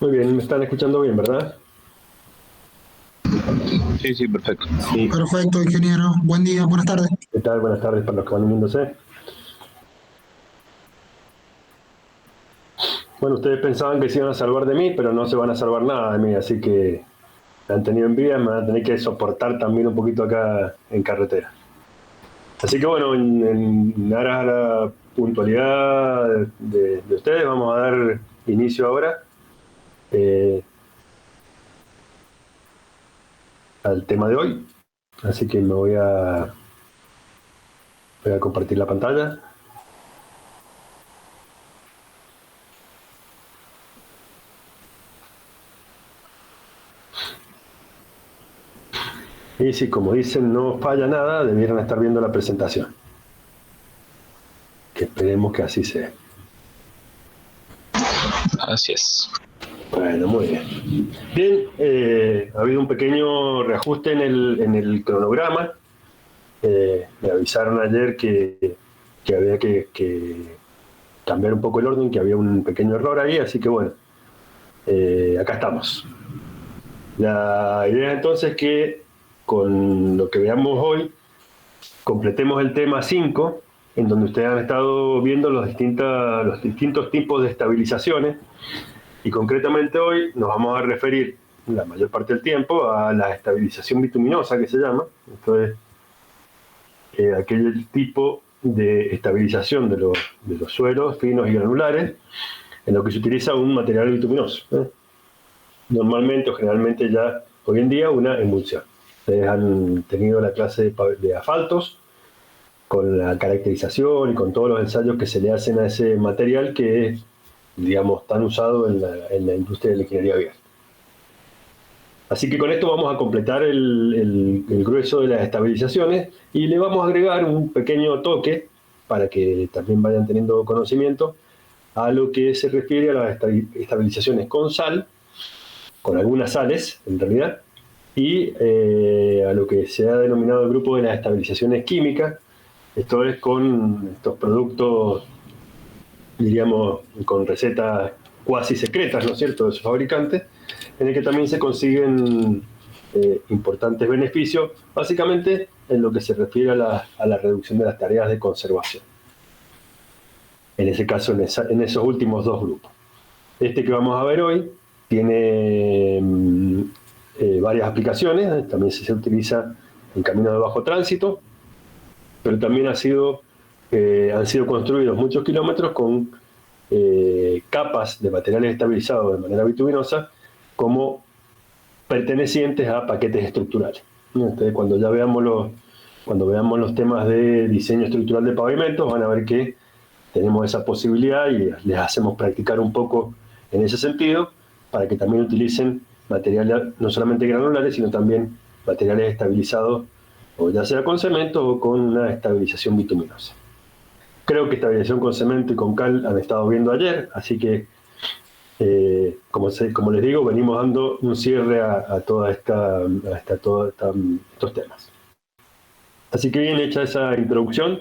Muy bien, me están escuchando bien, ¿verdad? Sí, sí, perfecto. Sí. Perfecto, ingeniero. Buen día, buenas tardes. ¿Qué tal? Buenas tardes para los que van uniéndose. Bueno, ustedes pensaban que se iban a salvar de mí, pero no se van a salvar nada de mí, así que me han tenido envidia, me van a tener que soportar también un poquito acá en carretera. Así que bueno, en aras a la puntualidad de ustedes, vamos a dar inicio ahora al tema de hoy. Así que voy a compartir la pantalla. Y si, como dicen, no falla nada, debieran estar viendo la presentación. Que esperemos que así sea. Así es. Bueno, muy bien. Bien, ha habido un pequeño reajuste en el cronograma. Me avisaron ayer que había que cambiar un poco el orden, que había un pequeño error ahí, así que bueno, acá estamos. La idea es entonces que con lo que veamos hoy, completemos el tema 5, en donde ustedes han estado viendo los distintos tipos de estabilizaciones, y concretamente hoy nos vamos a referir la mayor parte del tiempo a la estabilización bituminosa, que se llama. Esto es aquel tipo de estabilización de los suelos finos y granulares en lo que se utiliza un material bituminoso. Normalmente o generalmente ya hoy en día una emulsión. Ustedes han tenido la clase de asfaltos con la caracterización y con todos los ensayos que se le hacen a ese material que es, digamos, tan usado en la industria de la ingeniería vial. Así que con esto vamos a completar el grueso de las estabilizaciones y le vamos a agregar un pequeño toque para que también vayan teniendo conocimiento a lo que se refiere a las estabilizaciones con sal, con algunas sales en realidad, y a lo que se ha denominado el grupo de las estabilizaciones químicas. Esto es con estos productos, diríamos, con recetas cuasi secretas, ¿no es cierto?, de sus fabricantes, en el que también se consiguen importantes beneficios, básicamente en lo que se refiere a la reducción de las tareas de conservación. En ese caso, en esos últimos dos grupos. Este que vamos a ver hoy tiene varias aplicaciones, también se utiliza en caminos de bajo tránsito, pero también han sido construidos muchos kilómetros con capas de materiales estabilizados de manera bituminosa como pertenecientes a paquetes estructurales. Entonces, cuando veamos los temas de diseño estructural de pavimentos, van a ver que tenemos esa posibilidad y les hacemos practicar un poco en ese sentido para que también utilicen materiales no solamente granulares, sino también materiales estabilizados, o ya sea con cemento o con una estabilización bituminosa. Creo que estabilización con cemento y con cal han estado viendo ayer, así que, como les digo, venimos dando un cierre a todos estos temas. Así que bien hecha esa introducción,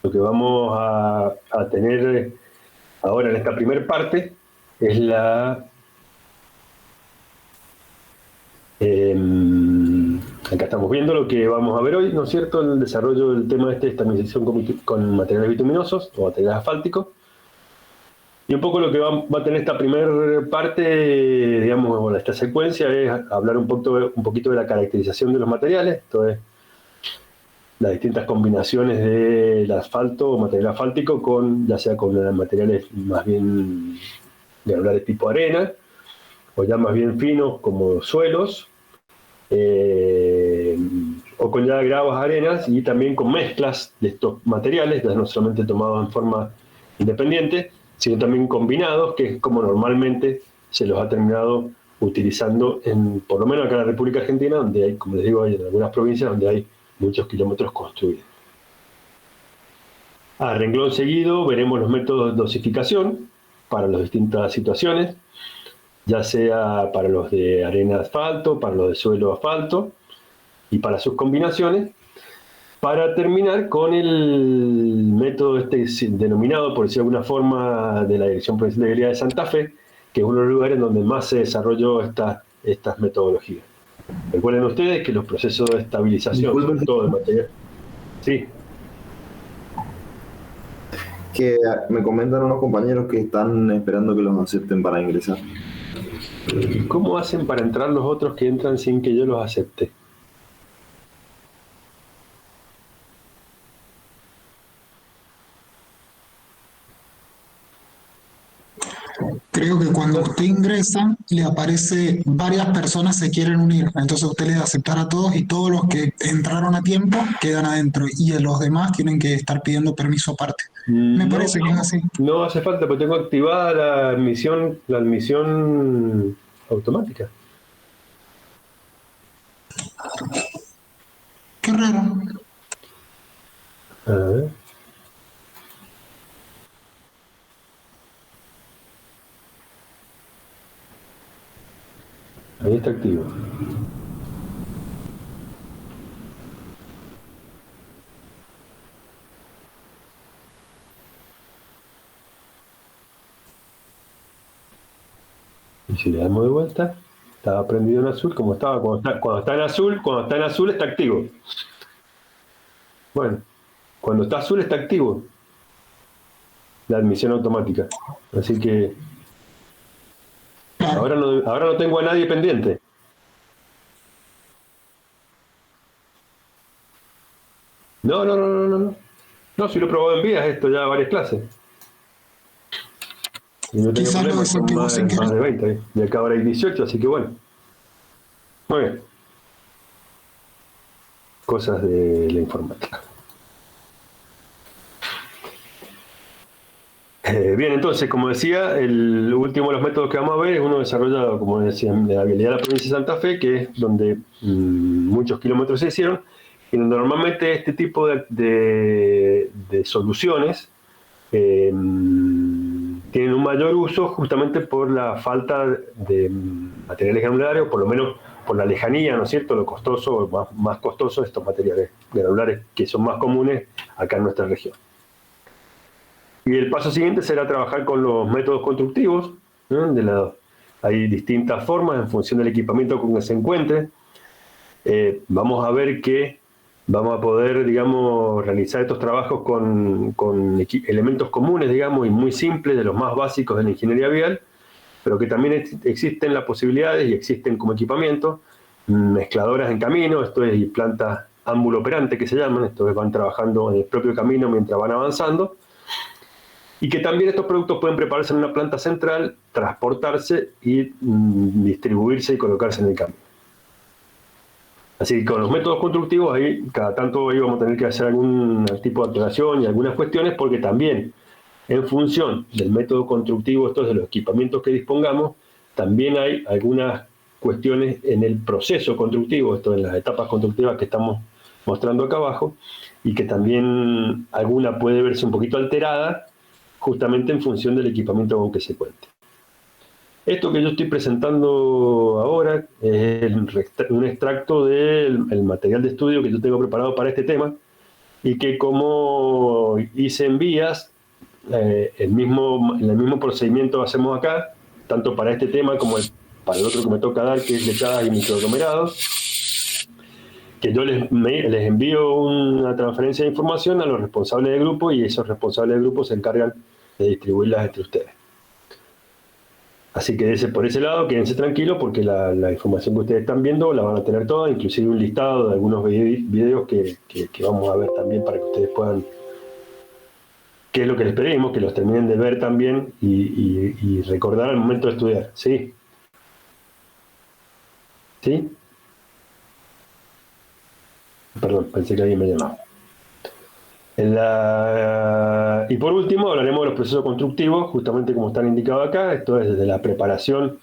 lo que vamos a tener ahora en esta primera parte es acá estamos viendo lo que vamos a ver hoy, ¿no es cierto?, el desarrollo del tema de esta estabilización con materiales bituminosos o materiales asfálticos. Y un poco lo que va a tener esta primera parte, digamos, bueno, esta secuencia es hablar un poquito de la caracterización de los materiales, esto es las distintas combinaciones del asfalto o material asfáltico ya sea con materiales más bien granulares tipo arena, o ya más bien finos como suelos, o con ya gravas arenas, y también con mezclas de estos materiales, ya no solamente tomados en forma independiente, sino también combinados, que es como normalmente se los ha terminado utilizando, por lo menos acá en la República Argentina, donde hay, como les digo, hay en algunas provincias donde hay muchos kilómetros construidos. A renglón seguido veremos los métodos de dosificación para las distintas situaciones, ya sea para los de arena asfalto, para los de suelo asfalto y para sus combinaciones, para terminar con el método denominado, por decirlo de alguna forma, de la Dirección Provincial de Vialidad de Santa Fe, que es uno de los lugares donde más se desarrolló estas metodologías. Recuerden ustedes que los procesos de estabilización, sobre todo de material. Sí. Que me comentan unos compañeros que están esperando que los acepten para ingresar. ¿Y cómo hacen para entrar los otros que entran sin que yo los acepte? Creo que cuando usted ingresa, le aparece varias personas se quieren unir. Entonces usted le da aceptar a todos y todos los que entraron a tiempo quedan adentro. Y los demás tienen que estar pidiendo permiso aparte. Me No, parece que es así. no hace falta, porque tengo activada la admisión automática. Qué raro. A ver. Ahí está activo. Y si le damos de vuelta, estaba prendido en azul, como estaba cuando está en azul está activo. Bueno, cuando está azul está activo la admisión automática. Así que Claro. ahora no tengo a nadie pendiente. No. No, si lo he probado en vías esto ya varias clases. Y no tengo Quizás lo problemas, son desactivó más sin querer. de 20. Y acá ahora hay 18, así que bueno. Muy bien. Cosas de la informática. Bien, entonces, como decía, el último de los métodos que vamos a ver es uno desarrollado, como decía, en la habilidad de la provincia de Santa Fe, que es donde muchos kilómetros se hicieron, y donde normalmente este tipo de soluciones tienen un mayor uso justamente por la falta de materiales granulares, o por lo menos por la lejanía, ¿no es cierto?, lo costoso, más costoso de estos materiales granulares que son más comunes acá en nuestra región. Y el paso siguiente será trabajar con los métodos constructivos, ¿no? Hay distintas formas en función del equipamiento con que se encuentre. Vamos a ver que vamos a poder, digamos, realizar estos trabajos con elementos comunes, digamos, y muy simples, de los más básicos de la ingeniería vial, pero que también existen las posibilidades y existen como equipamiento, mezcladoras en camino, esto es plantas ámbulo operante que se llaman, esto es, van trabajando en el propio camino mientras van avanzando, y que también estos productos pueden prepararse en una planta central, transportarse y distribuirse y colocarse en el camino. Así que con los métodos constructivos, ahí cada tanto ahí vamos a tener que hacer algún tipo de aclaración y algunas cuestiones, porque también en función del método constructivo, estos de los equipamientos que dispongamos, también hay algunas cuestiones en el proceso constructivo, esto en las etapas constructivas que estamos mostrando acá abajo, y que también alguna puede verse un poquito alterada, justamente en función del equipamiento con que se cuente. Esto que yo estoy presentando ahora es un extracto del material de estudio que yo tengo preparado para este tema, y que, como hice en vías, el mismo procedimiento hacemos acá, tanto para este tema como para el otro que me toca dar, que es lechadas y microaglomerados, que yo les envío una transferencia de información a los responsables del grupo, y esos responsables del grupo se encargan de distribuirlas entre ustedes. Así que por ese lado, quédense tranquilos, porque la información que ustedes están viendo la van a tener toda, inclusive un listado de algunos videos que vamos a ver también, para que ustedes puedan, qué es lo que les pedimos, que los terminen de ver también y recordar al momento de estudiar. ¿Sí? ¿Sí? Perdón, pensé que alguien me llamaba. Y por último hablaremos de los procesos constructivos, justamente como están indicados acá. Esto es desde la preparación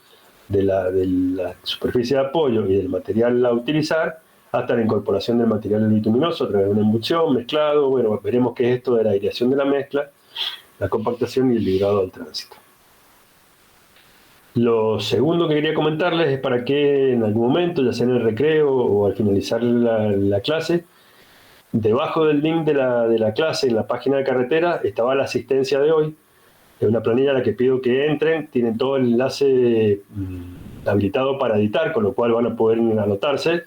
de la superficie de apoyo y del material a utilizar, hasta la incorporación del material bituminoso a través de una emulsión, mezclado. Bueno, veremos qué es esto de la aireación de la mezcla, la compactación y el librado al tránsito. Lo segundo que quería comentarles es para que en algún momento, ya sea en el recreo o al finalizar la clase, debajo del link de la clase, en la página de carretera, estaba la asistencia de hoy, Es una planilla a la que pido que entren, tienen todo el enlace habilitado para editar, con lo cual van a poder anotarse.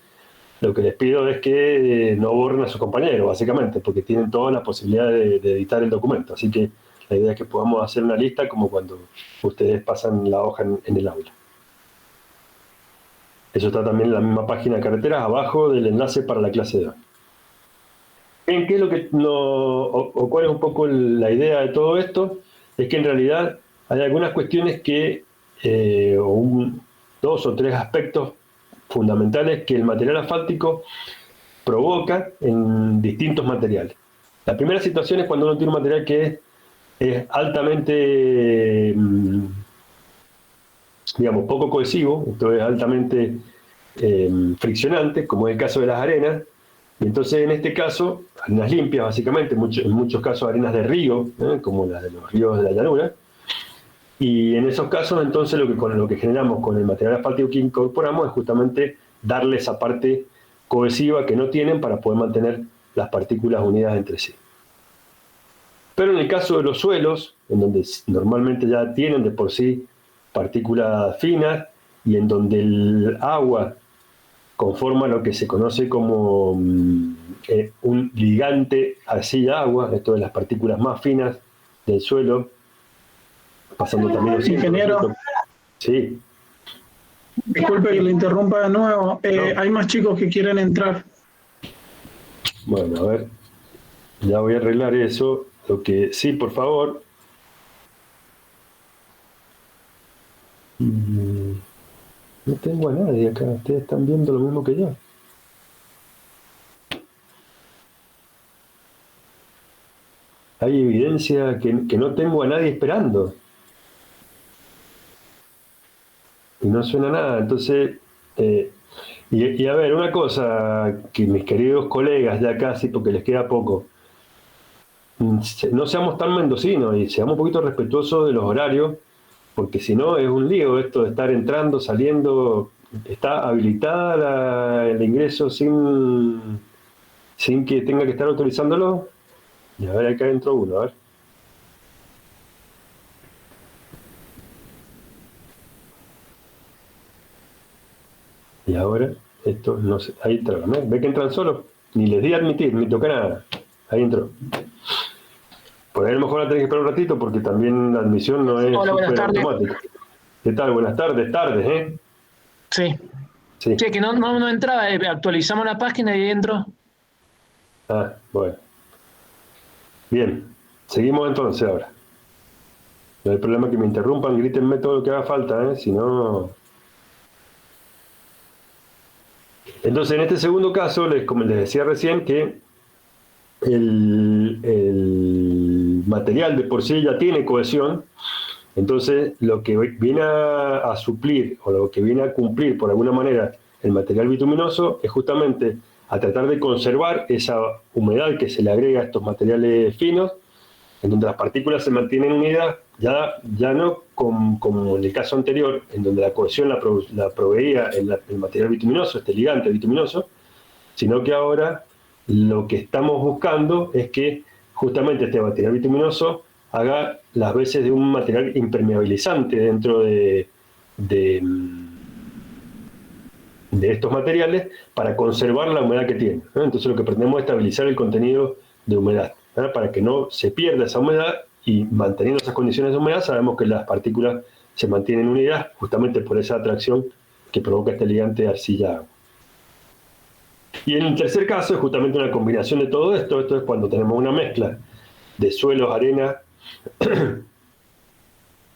Lo que les pido es que no borren a sus compañeros, básicamente, porque tienen toda la posibilidad de editar el documento. Así que la idea es que podamos hacer una lista como cuando ustedes pasan la hoja en el aula. Eso está también en la misma página de carreteras, abajo del enlace para la clase de hoy. Bien, ¿qué es lo que o cuál es un poco la idea de todo esto? Es que en realidad hay algunas cuestiones que, dos o tres aspectos fundamentales que el material asfáltico provoca en distintos materiales. La primera situación es cuando uno tiene un material que es altamente, digamos, poco cohesivo, esto es altamente friccionante, como es el caso de las arenas. Y entonces, en este caso, arenas limpias, básicamente, en muchos casos arenas de río, como las de los ríos de la llanura. Y en esos casos, entonces, lo que generamos con el material asfáltico que incorporamos es justamente darle esa parte cohesiva que no tienen para poder mantener las partículas unidas entre sí. Pero en el caso de los suelos, en donde normalmente ya tienen de por sí partículas finas y en donde el agua conforma lo que se conoce como un ligante arcilla-agua, esto de las partículas más finas del suelo, pasando también los Ingeniero. Sí. Disculpe que le interrumpa de nuevo. No. Hay más chicos que quieren entrar. Bueno, a ver, ya voy a arreglar eso. Lo que sí, por favor. No tengo a nadie acá, ustedes están viendo lo mismo que yo. Hay evidencia que no tengo a nadie esperando. Y no suena nada, entonces... y a ver, una cosa que mis queridos colegas ya casi, porque les queda poco, no seamos tan mendocinos y seamos un poquito respetuosos de los horarios, porque si no es un lío esto de estar entrando, saliendo. Está habilitada el ingreso sin que tenga que estar autorizándolo. Y a ver, acá entró uno, a ver. Y ahora, esto no sé, ahí entraron, ¿no? ¿Ve que entran solos? Ni les di a admitir, ni toqué nada. Ahí entró. Por ahí a lo mejor la tenés que esperar un ratito porque también la admisión no es súper automática. ¿Qué tal? Buenas tardes, ¿eh? Sí. Sí. Che, que no entraba, actualizamos la página y ahí entro. Ah, bueno. Bien, seguimos entonces ahora. No hay problema que me interrumpan, grítenme todo lo que haga falta, si no... Entonces, en este segundo caso, como les decía recién, que el material de por sí ya tiene cohesión. Entonces, lo que viene a suplir o lo que viene a cumplir por alguna manera el material bituminoso es justamente a tratar de conservar esa humedad que se le agrega a estos materiales finos, en donde las partículas se mantienen unidas, ya no como en el caso anterior, en donde la cohesión la proveía el material bituminoso, este ligante bituminoso, sino que ahora lo que estamos buscando es que justamente este material bituminoso haga las veces de un material impermeabilizante dentro de estos materiales para conservar la humedad que tienen, ¿no? Entonces lo que pretendemos es estabilizar el contenido de humedad, ¿no? Para que no se pierda esa humedad, y manteniendo esas condiciones de humedad sabemos que las partículas se mantienen unidas justamente por esa atracción que provoca este ligante arcilla-agua. Y en el tercer caso es justamente una combinación de todo esto. Esto es cuando tenemos una mezcla de suelos, arena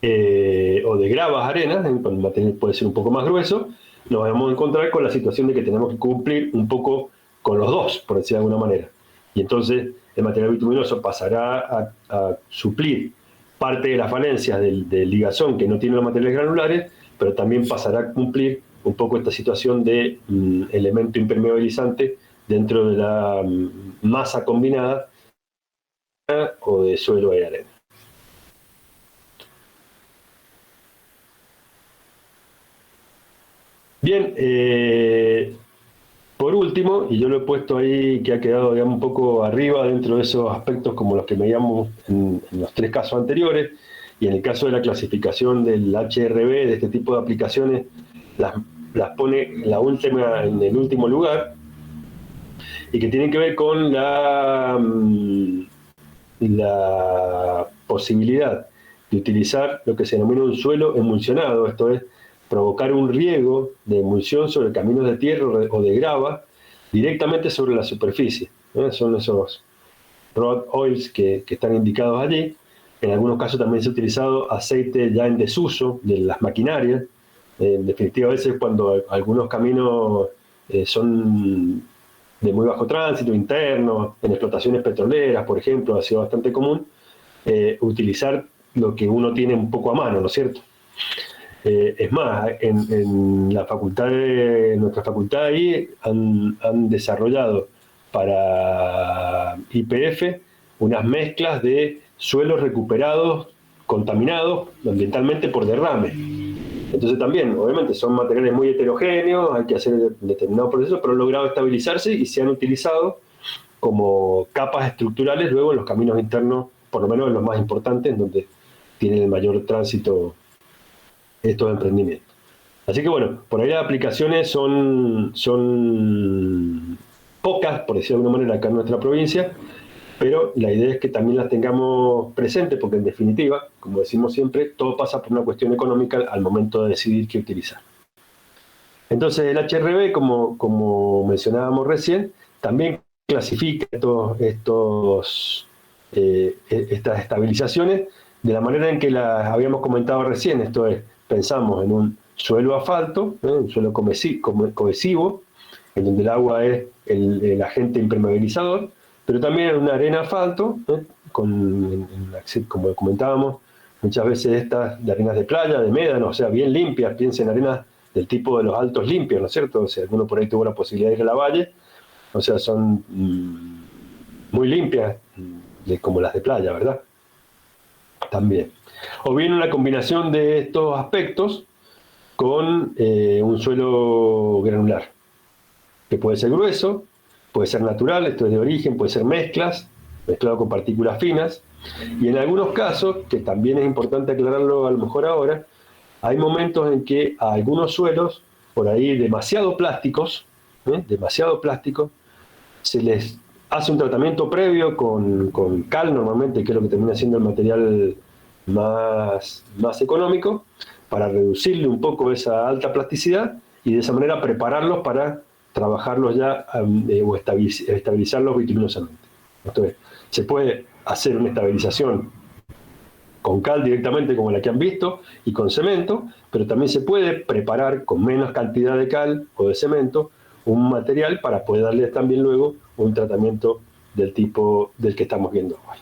o de gravas, arenas, cuando el material puede ser un poco más grueso, nos vamos a encontrar con la situación de que tenemos que cumplir un poco con los dos, por decir de alguna manera. Y entonces el material bituminoso pasará a suplir parte de las falencias del ligazón que no tiene los materiales granulares, pero también pasará a cumplir un poco esta situación de elemento impermeabilizante dentro de la masa combinada o de suelo y arena. Bien, por último, y yo lo he puesto ahí que ha quedado, digamos, un poco arriba dentro de esos aspectos como los que veíamos en los tres casos anteriores, y en el caso de la clasificación del HRB, de este tipo de aplicaciones, las pone en el último lugar, y que tienen que ver con la posibilidad de utilizar lo que se denomina un suelo emulsionado, esto es, provocar un riego de emulsión sobre caminos de tierra o de grava directamente sobre la superficie. Son esos road oils que están indicados allí. En algunos casos también se ha utilizado aceite ya en desuso de las maquinarias. En definitiva, a veces cuando algunos caminos son de muy bajo tránsito interno, en explotaciones petroleras, por ejemplo, ha sido bastante común utilizar lo que uno tiene un poco a mano, ¿no es cierto? Es más, en nuestra facultad ahí han desarrollado para YPF unas mezclas de suelos recuperados, contaminados ambientalmente por derrame. Entonces también, obviamente, son materiales muy heterogéneos, hay que hacer determinados procesos, pero han logrado estabilizarse y se han utilizado como capas estructurales luego en los caminos internos, por lo menos en los más importantes, en donde tienen el mayor tránsito estos emprendimientos. Así que bueno, por ahí las aplicaciones son pocas, por decirlo de alguna manera, acá en nuestra provincia, pero la idea es que también las tengamos presentes, porque en definitiva, como decimos siempre, todo pasa por una cuestión económica al momento de decidir qué utilizar. Entonces el HRB, como mencionábamos recién, también clasifica estas estabilizaciones de la manera en que las habíamos comentado recién, esto es, pensamos en un suelo asfalto, un suelo cohesivo, en donde el agua es el agente impermeabilizador, pero también en una arena asfalto, como comentábamos, muchas veces estas de arenas de playa, de médano, o sea, bien limpias, piensen en arenas del tipo de los altos limpios, ¿no es cierto? O sea, alguno por ahí tuvo la posibilidad de ir a la valle, o sea, son muy limpias, como las de playa, ¿verdad? También. O bien una combinación de estos aspectos con un suelo granular, que puede ser grueso, puede ser natural, esto es de origen, puede ser mezclado con partículas finas, y en algunos casos, que también es importante aclararlo a lo mejor ahora, hay momentos en que a algunos suelos, por ahí demasiado plásticos, se les hace un tratamiento previo con cal normalmente, que es lo que termina siendo el material más económico, para reducirle un poco esa alta plasticidad y de esa manera prepararlos para trabajarlos ya o estabilizarlos bituminosamente. Entonces, se puede hacer una estabilización con cal directamente como la que han visto y con cemento, pero también se puede preparar con menos cantidad de cal o de cemento un material para poder darle también luego un tratamiento del tipo del que estamos viendo ahora.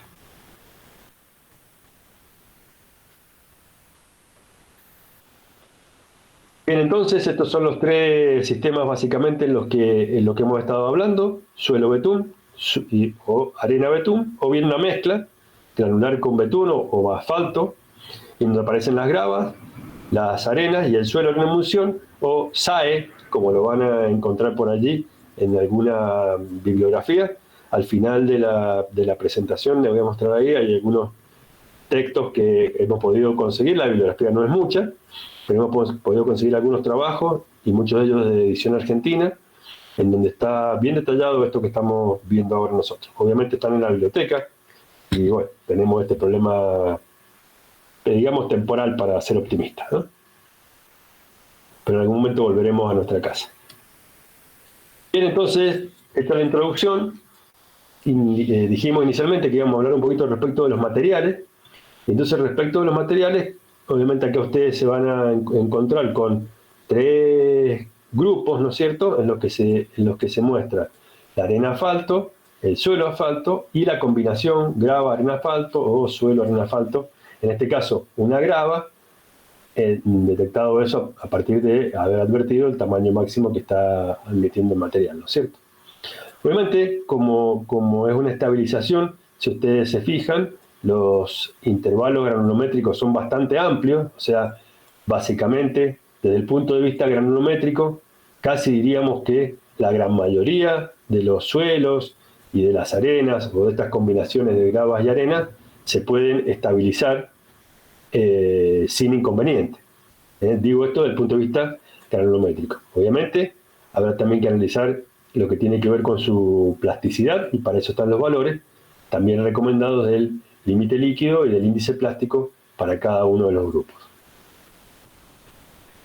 Bien, entonces estos son los tres sistemas básicamente en los que hemos estado hablando: suelo betún o arena betún, o bien una mezcla granular con betún o asfalto, y donde aparecen las gravas, las arenas y el suelo en emulsión, o SAE, como lo van a encontrar por allí en alguna bibliografía. Al final de la presentación les voy a mostrar ahí, hay algunos textos que hemos podido conseguir, la bibliografía no es mucha, pero hemos podido conseguir algunos trabajos, y muchos de ellos de edición argentina, en donde está bien detallado esto que estamos viendo ahora nosotros. Obviamente están en la biblioteca, y bueno, tenemos este problema, digamos, temporal para ser optimistas, ¿no? Pero en algún momento volveremos a nuestra casa. Bien, entonces, esta es la introducción. Dijimos inicialmente que íbamos a hablar un poquito respecto de los materiales. Entonces, respecto de los materiales, obviamente acá ustedes se van a encontrar con tres grupos, ¿no es cierto?, en los que se muestra la arena asfalto, el suelo asfalto y la combinación grava-arena-asfalto o suelo-arena-asfalto. En este caso, una grava, detectado eso a partir de haber advertido el tamaño máximo que está admitiendo el material, ¿no es cierto? Obviamente, como es una estabilización, si ustedes se fijan, los intervalos granulométricos son bastante amplios, o sea, básicamente, desde el punto de vista granulométrico, casi diríamos que la gran mayoría de los suelos y de las arenas, o de estas combinaciones de gravas y arenas, se pueden estabilizar sin inconveniente. Digo esto desde el punto de vista granulométrico. Obviamente, habrá también que analizar lo que tiene que ver con su plasticidad, y para eso están los valores, también recomendados del límite líquido y del índice plástico para cada uno de los grupos.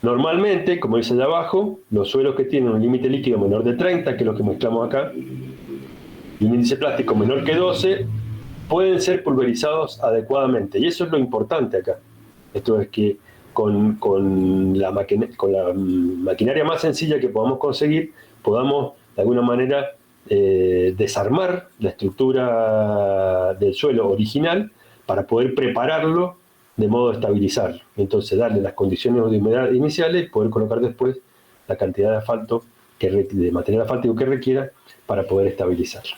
Normalmente, como dice allá abajo, los suelos que tienen un límite líquido menor de 30, que es lo que mostramos acá, y un índice plástico menor que 12, pueden ser pulverizados adecuadamente. Y eso es lo importante acá. Esto es que con la maquinaria más sencilla que podamos conseguir, podamos de alguna manera desarmar la estructura del suelo original para poder prepararlo de modo de estabilizarlo. Entonces darle las condiciones de humedad iniciales y poder colocar después la cantidad de asfalto, de material asfáltico que requiera para poder estabilizarlo.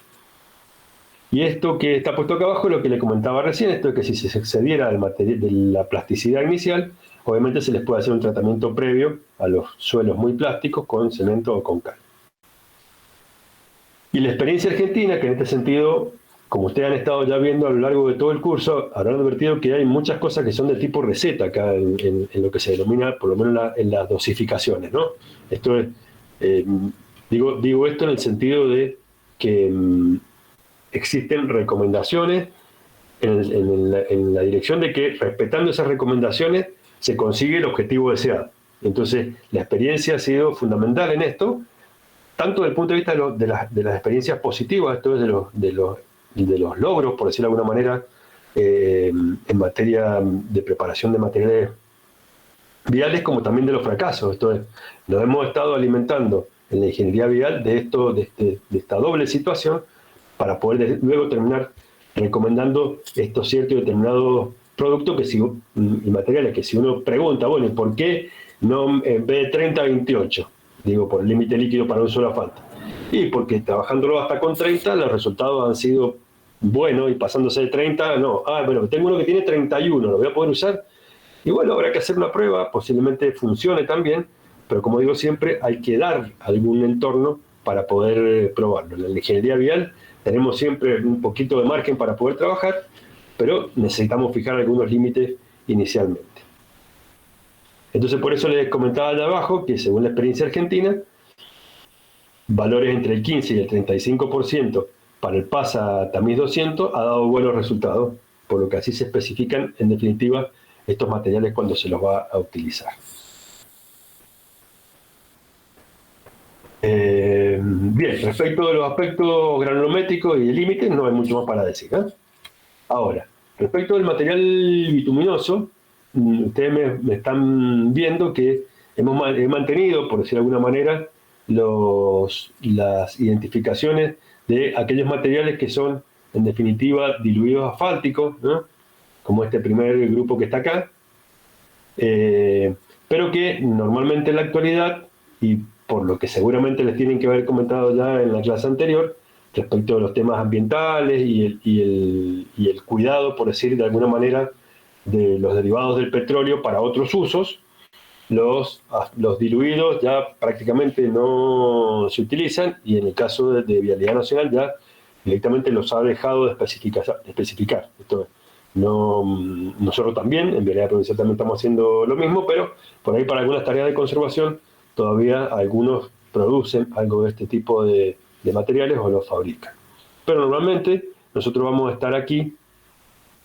Y esto que está puesto acá abajo es lo que le comentaba recién, esto es que si se excediera de la plasticidad inicial, obviamente se les puede hacer un tratamiento previo a los suelos muy plásticos con cemento o con cal. Y la experiencia argentina, que en este sentido, como ustedes han estado ya viendo a lo largo de todo el curso, habrán advertido que hay muchas cosas que son de tipo receta acá en lo que se denomina, por lo menos en las dosificaciones, ¿no? Esto es, digo esto en el sentido de que existen recomendaciones en la dirección de que, respetando esas recomendaciones, se consigue el objetivo deseado. Entonces, la experiencia ha sido fundamental en esto, tanto desde el punto de vista de las experiencias positivas, esto es de los logros, por decirlo de alguna manera, en materia de preparación de materiales viales, como también de los fracasos. Esto es, nos hemos estado alimentando en la ingeniería vial de esta doble situación, para poder luego terminar recomendando estos ciertos y determinados productos y materiales que si uno pregunta, bueno, ¿por qué no en vez de 30 28? Digo, por el límite líquido para un solo asfalto. Y porque trabajándolo hasta con 30, los resultados han sido buenos, y pasándose de 30, no. Bueno, tengo uno que tiene 31, ¿lo voy a poder usar? Y bueno, habrá que hacer una prueba, posiblemente funcione también, pero como digo siempre, hay que dar algún entorno para poder probarlo. En la ingeniería vial tenemos siempre un poquito de margen para poder trabajar, pero necesitamos fijar algunos límites inicialmente. Entonces, por eso les comentaba allá abajo que, según la experiencia argentina, valores entre el 15 y el 35% para el PASA Tamiz 200 ha dado buenos resultados, por lo que así se especifican, en definitiva, estos materiales cuando se los va a utilizar. Bien, respecto de los aspectos granulométricos y de límites, no hay mucho más para decir, ¿eh? Ahora, respecto del material bituminoso, ustedes me están viendo que he mantenido, por decir de alguna manera, las identificaciones de aquellos materiales que son, en definitiva, diluidos asfálticos, ¿no? Como este primer grupo que está acá, pero que normalmente en la actualidad, y por lo que seguramente les tienen que haber comentado ya en la clase anterior, respecto de los temas ambientales y el cuidado, por decir de alguna manera, de los derivados del petróleo para otros usos, los diluidos ya prácticamente no se utilizan, y en el caso de Vialidad Nacional ya directamente los ha dejado de especificar. Esto, nosotros también, en Vialidad Provincial también estamos haciendo lo mismo, pero por ahí para algunas tareas de conservación todavía algunos producen algo de este tipo de materiales o los fabrican. Pero normalmente nosotros vamos a estar aquí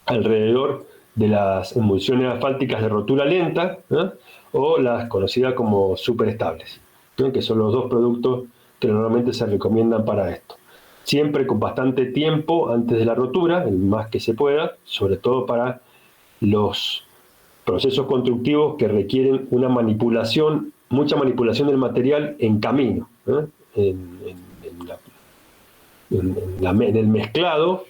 alrededor de las emulsiones asfálticas de rotura lenta, ¿eh? O las conocidas como superestables, ¿eh? Que son los dos productos que normalmente se recomiendan para esto. Siempre con bastante tiempo antes de la rotura, el más que se pueda, sobre todo para los procesos constructivos que requieren una manipulación, mucha manipulación del material en camino, ¿eh? En el mezclado,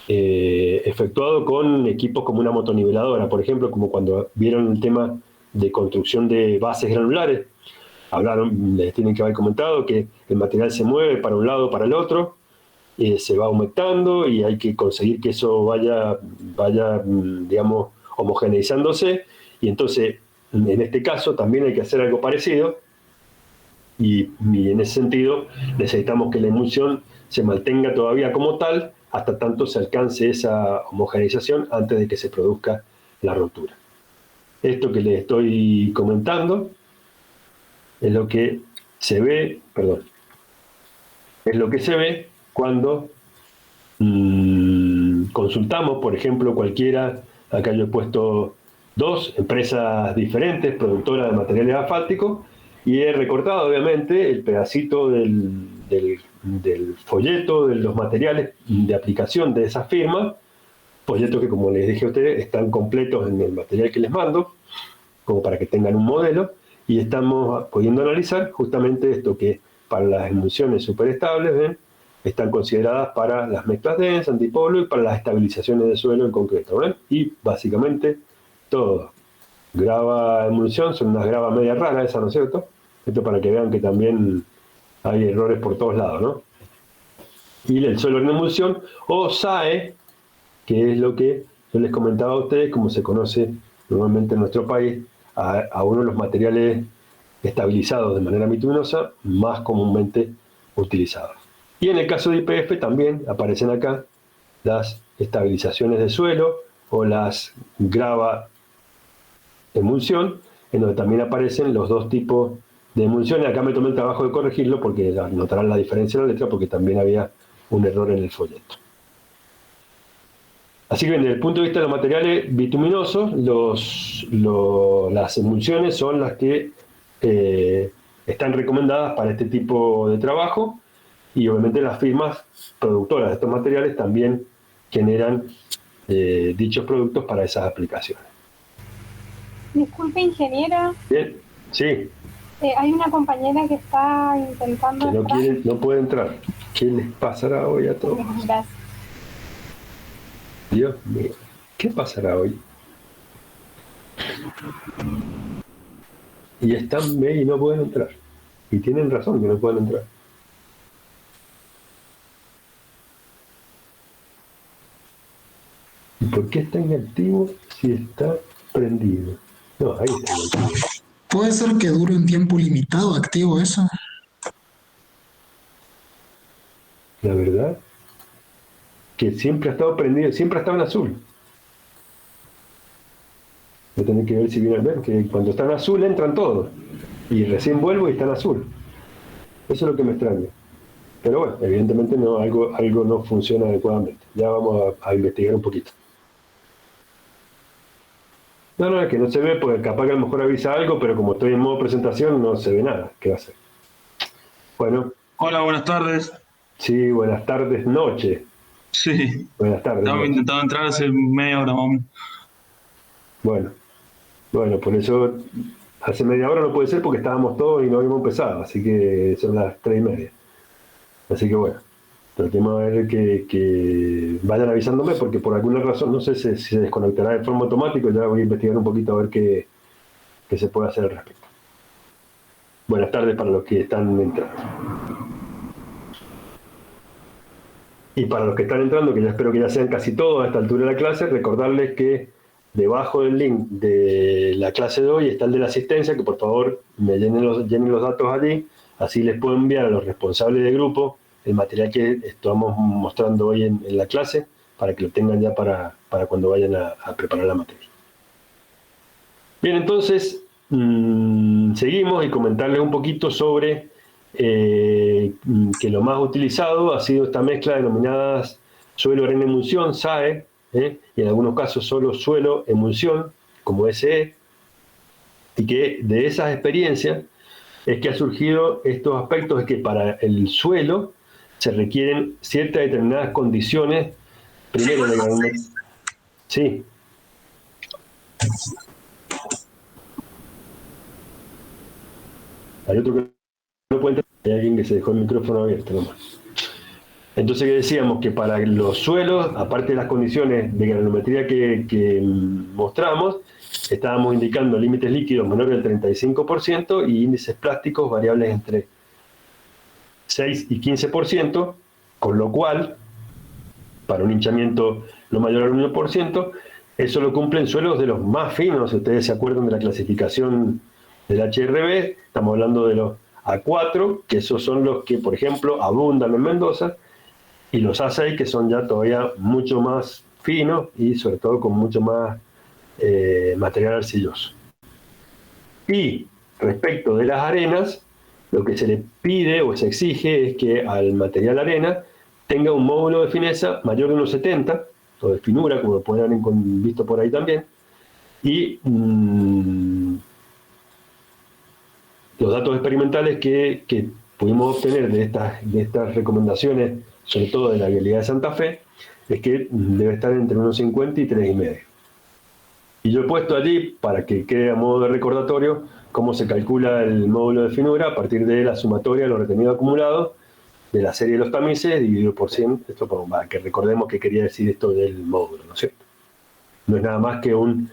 efectuado con equipos como una motoniveladora, por ejemplo, como cuando vieron el tema de construcción de bases granulares, les tienen que haber comentado que el material se mueve para un lado, para el otro, se va aumentando y hay que conseguir que eso vaya, digamos, homogeneizándose, y entonces, en este caso, también hay que hacer algo parecido, y en ese sentido necesitamos que la emulsión se mantenga todavía como tal hasta tanto se alcance esa homogeneización antes de que se produzca la rotura. esto que les estoy comentando es lo que se ve, es lo que se ve cuando consultamos, por ejemplo, cualquiera, acá yo he puesto 2 empresas diferentes, productoras de materiales asfálticos, y he recortado obviamente el pedacito del folleto de los materiales de aplicación de esas firmas, folletos que, como les dije a ustedes, están completos en el material que les mando, como para que tengan un modelo, y estamos pudiendo analizar justamente esto, que para las emulsiones superestables, ¿ven?, están consideradas para las mezclas densas, antipolo, y para las estabilizaciones de suelo en concreto, ¿ven? Y básicamente todo. Grava emulsión, son unas gravas media raras esas, ¿no es cierto? Esto para que vean que también hay errores por todos lados, ¿no? Y el suelo en emulsión, o SAE, que es lo que yo les comentaba a ustedes, como se conoce normalmente en nuestro país, a uno de los materiales estabilizados de manera bituminosa más comúnmente utilizados. Y en el caso de YPF también aparecen acá las estabilizaciones de suelo o las grava emulsión, en donde también aparecen los 2 tipos de emulsiones. Acá me tomé el trabajo de corregirlo porque notarán la diferencia en la letra, porque también había un error en el folleto. Así que desde el punto de vista de los materiales bituminosos, las emulsiones son las que están recomendadas para este tipo de trabajo, y obviamente las firmas productoras de estos materiales también generan dichos productos para esas aplicaciones. Disculpe, ingeniero. Bien, sí. Hay una compañera que está intentando Que entrar. no puede entrar. ¿Qué les pasará hoy a todos? Gracias. Dios mío, ¿qué pasará hoy? Y están y no pueden entrar. Y tienen razón que no pueden entrar. ¿Y por qué está inactivo si está prendido? No, ahí está inactivo. Puede ser que dure un tiempo limitado activo eso. La verdad que siempre ha estado prendido, siempre ha estado en azul. Voy a tener que ver si viene a ver que cuando está en azul entran todos. Y recién vuelvo y está en azul. Eso es lo que me extraña. Pero bueno, evidentemente no, algo no funciona adecuadamente. Ya vamos a investigar un poquito. No, es que no se ve, porque capaz que a lo mejor avisa algo, pero como estoy en modo presentación no se ve nada. ¿Qué va a hacer? Bueno. Hola, buenas tardes. Sí, buenas tardes, noche. Sí. Buenas tardes. Estaba intentando entrar hace media hora, vamos. Bueno, por eso hace media hora no puede ser porque estábamos todos y no habíamos empezado, así que son las 3:30. Así que bueno, tratemos de ver que vayan avisándome, porque por alguna razón, no sé si se desconectará de forma automática, ya voy a investigar un poquito a ver qué se puede hacer al respecto. Buenas tardes para los que están entrando. Y para los que están entrando, que ya espero que ya sean casi todos a esta altura de la clase, recordarles que debajo del link de la clase de hoy está el de la asistencia, que por favor me llenen los datos allí, así les puedo enviar a los responsables de grupo el material que estamos mostrando hoy en la clase, para que lo tengan ya para cuando vayan a preparar la materia. Bien, entonces seguimos, y comentarles un poquito sobre que lo más utilizado ha sido esta mezcla denominada suelo arena emulsión, SAE, y en algunos casos solo suelo emulsión, como SE, y que de esas experiencias es que ha surgido estos aspectos de que para el suelo se requieren ciertas determinadas condiciones, primero de granulometría. Sí. Hay otro que no puede entrar, hay alguien que se dejó el micrófono abierto nomás. Entonces, ¿qué decíamos? Que para los suelos, aparte de las condiciones de granulometría que mostramos, estábamos indicando límites líquidos menores del 35% y índices plásticos variables entre 6 y 15%, con lo cual, para un hinchamiento no mayor al 1%, eso lo cumplen suelos de los más finos. Si ustedes se acuerdan de la clasificación del HRB, estamos hablando de los A4, que esos son los que, por ejemplo, abundan en Mendoza, y los A6, que son ya todavía mucho más finos y sobre todo con mucho más material arcilloso. Y respecto de las arenas, lo que se le pide o se exige es que al material arena tenga un módulo de fineza mayor de unos 70, o de finura, como lo pueden haber visto por ahí también, y los datos experimentales que pudimos obtener de estas recomendaciones, sobre todo de la vialidad de Santa Fe, es que debe estar entre unos 50 y 3,5. Y yo he puesto allí, para que quede a modo de recordatorio, cómo se calcula el módulo de finura a partir de la sumatoria de los retenidos acumulados de la serie de los tamices dividido por 100, esto para que recordemos qué quería decir esto del módulo, ¿no es cierto? No es nada más que un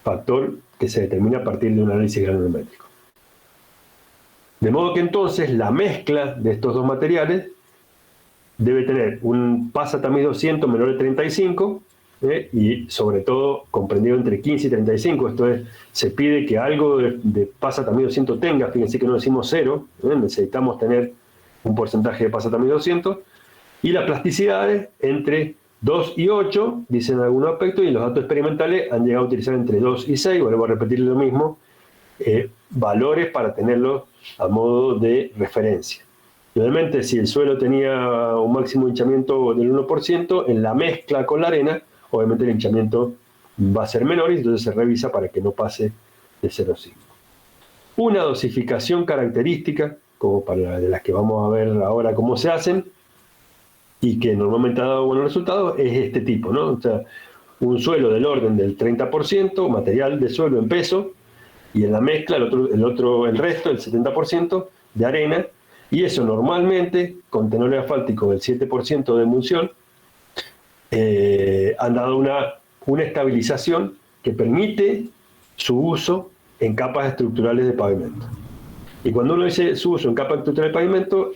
factor que se determina a partir de un análisis granulométrico. De modo que entonces la mezcla de estos dos materiales debe tener un PASA-TAMIS 200 menor de 35, y sobre todo comprendido entre 15 y 35, esto es, se pide que algo de PASA-TAMIS 200 tenga, fíjense que no decimos 0, necesitamos tener un porcentaje de PASA-TAMIS 200, y las plasticidades entre 2 y 8, dicen algunos aspectos, y los datos experimentales han llegado a utilizar entre 2 y 6, vuelvo a repetir lo mismo, valores para tenerlos a modo de referencia. Y obviamente, si el suelo tenía un máximo hinchamiento del 1%, en la mezcla con la arena, obviamente el hinchamiento va a ser menor y entonces se revisa para que no pase de 0,5. Una dosificación característica, como para de las que vamos a ver ahora cómo se hacen, y que normalmente ha dado buenos resultados, es este tipo, ¿no? O sea, un suelo del orden del 30%, material de suelo en peso, y en la mezcla el resto, el 70%, de arena, y eso normalmente, con tenor asfáltico del 7% de emulsión, han dado una estabilización que permite su uso en capas estructurales de pavimento. Y cuando uno dice su uso en capas estructurales de pavimento,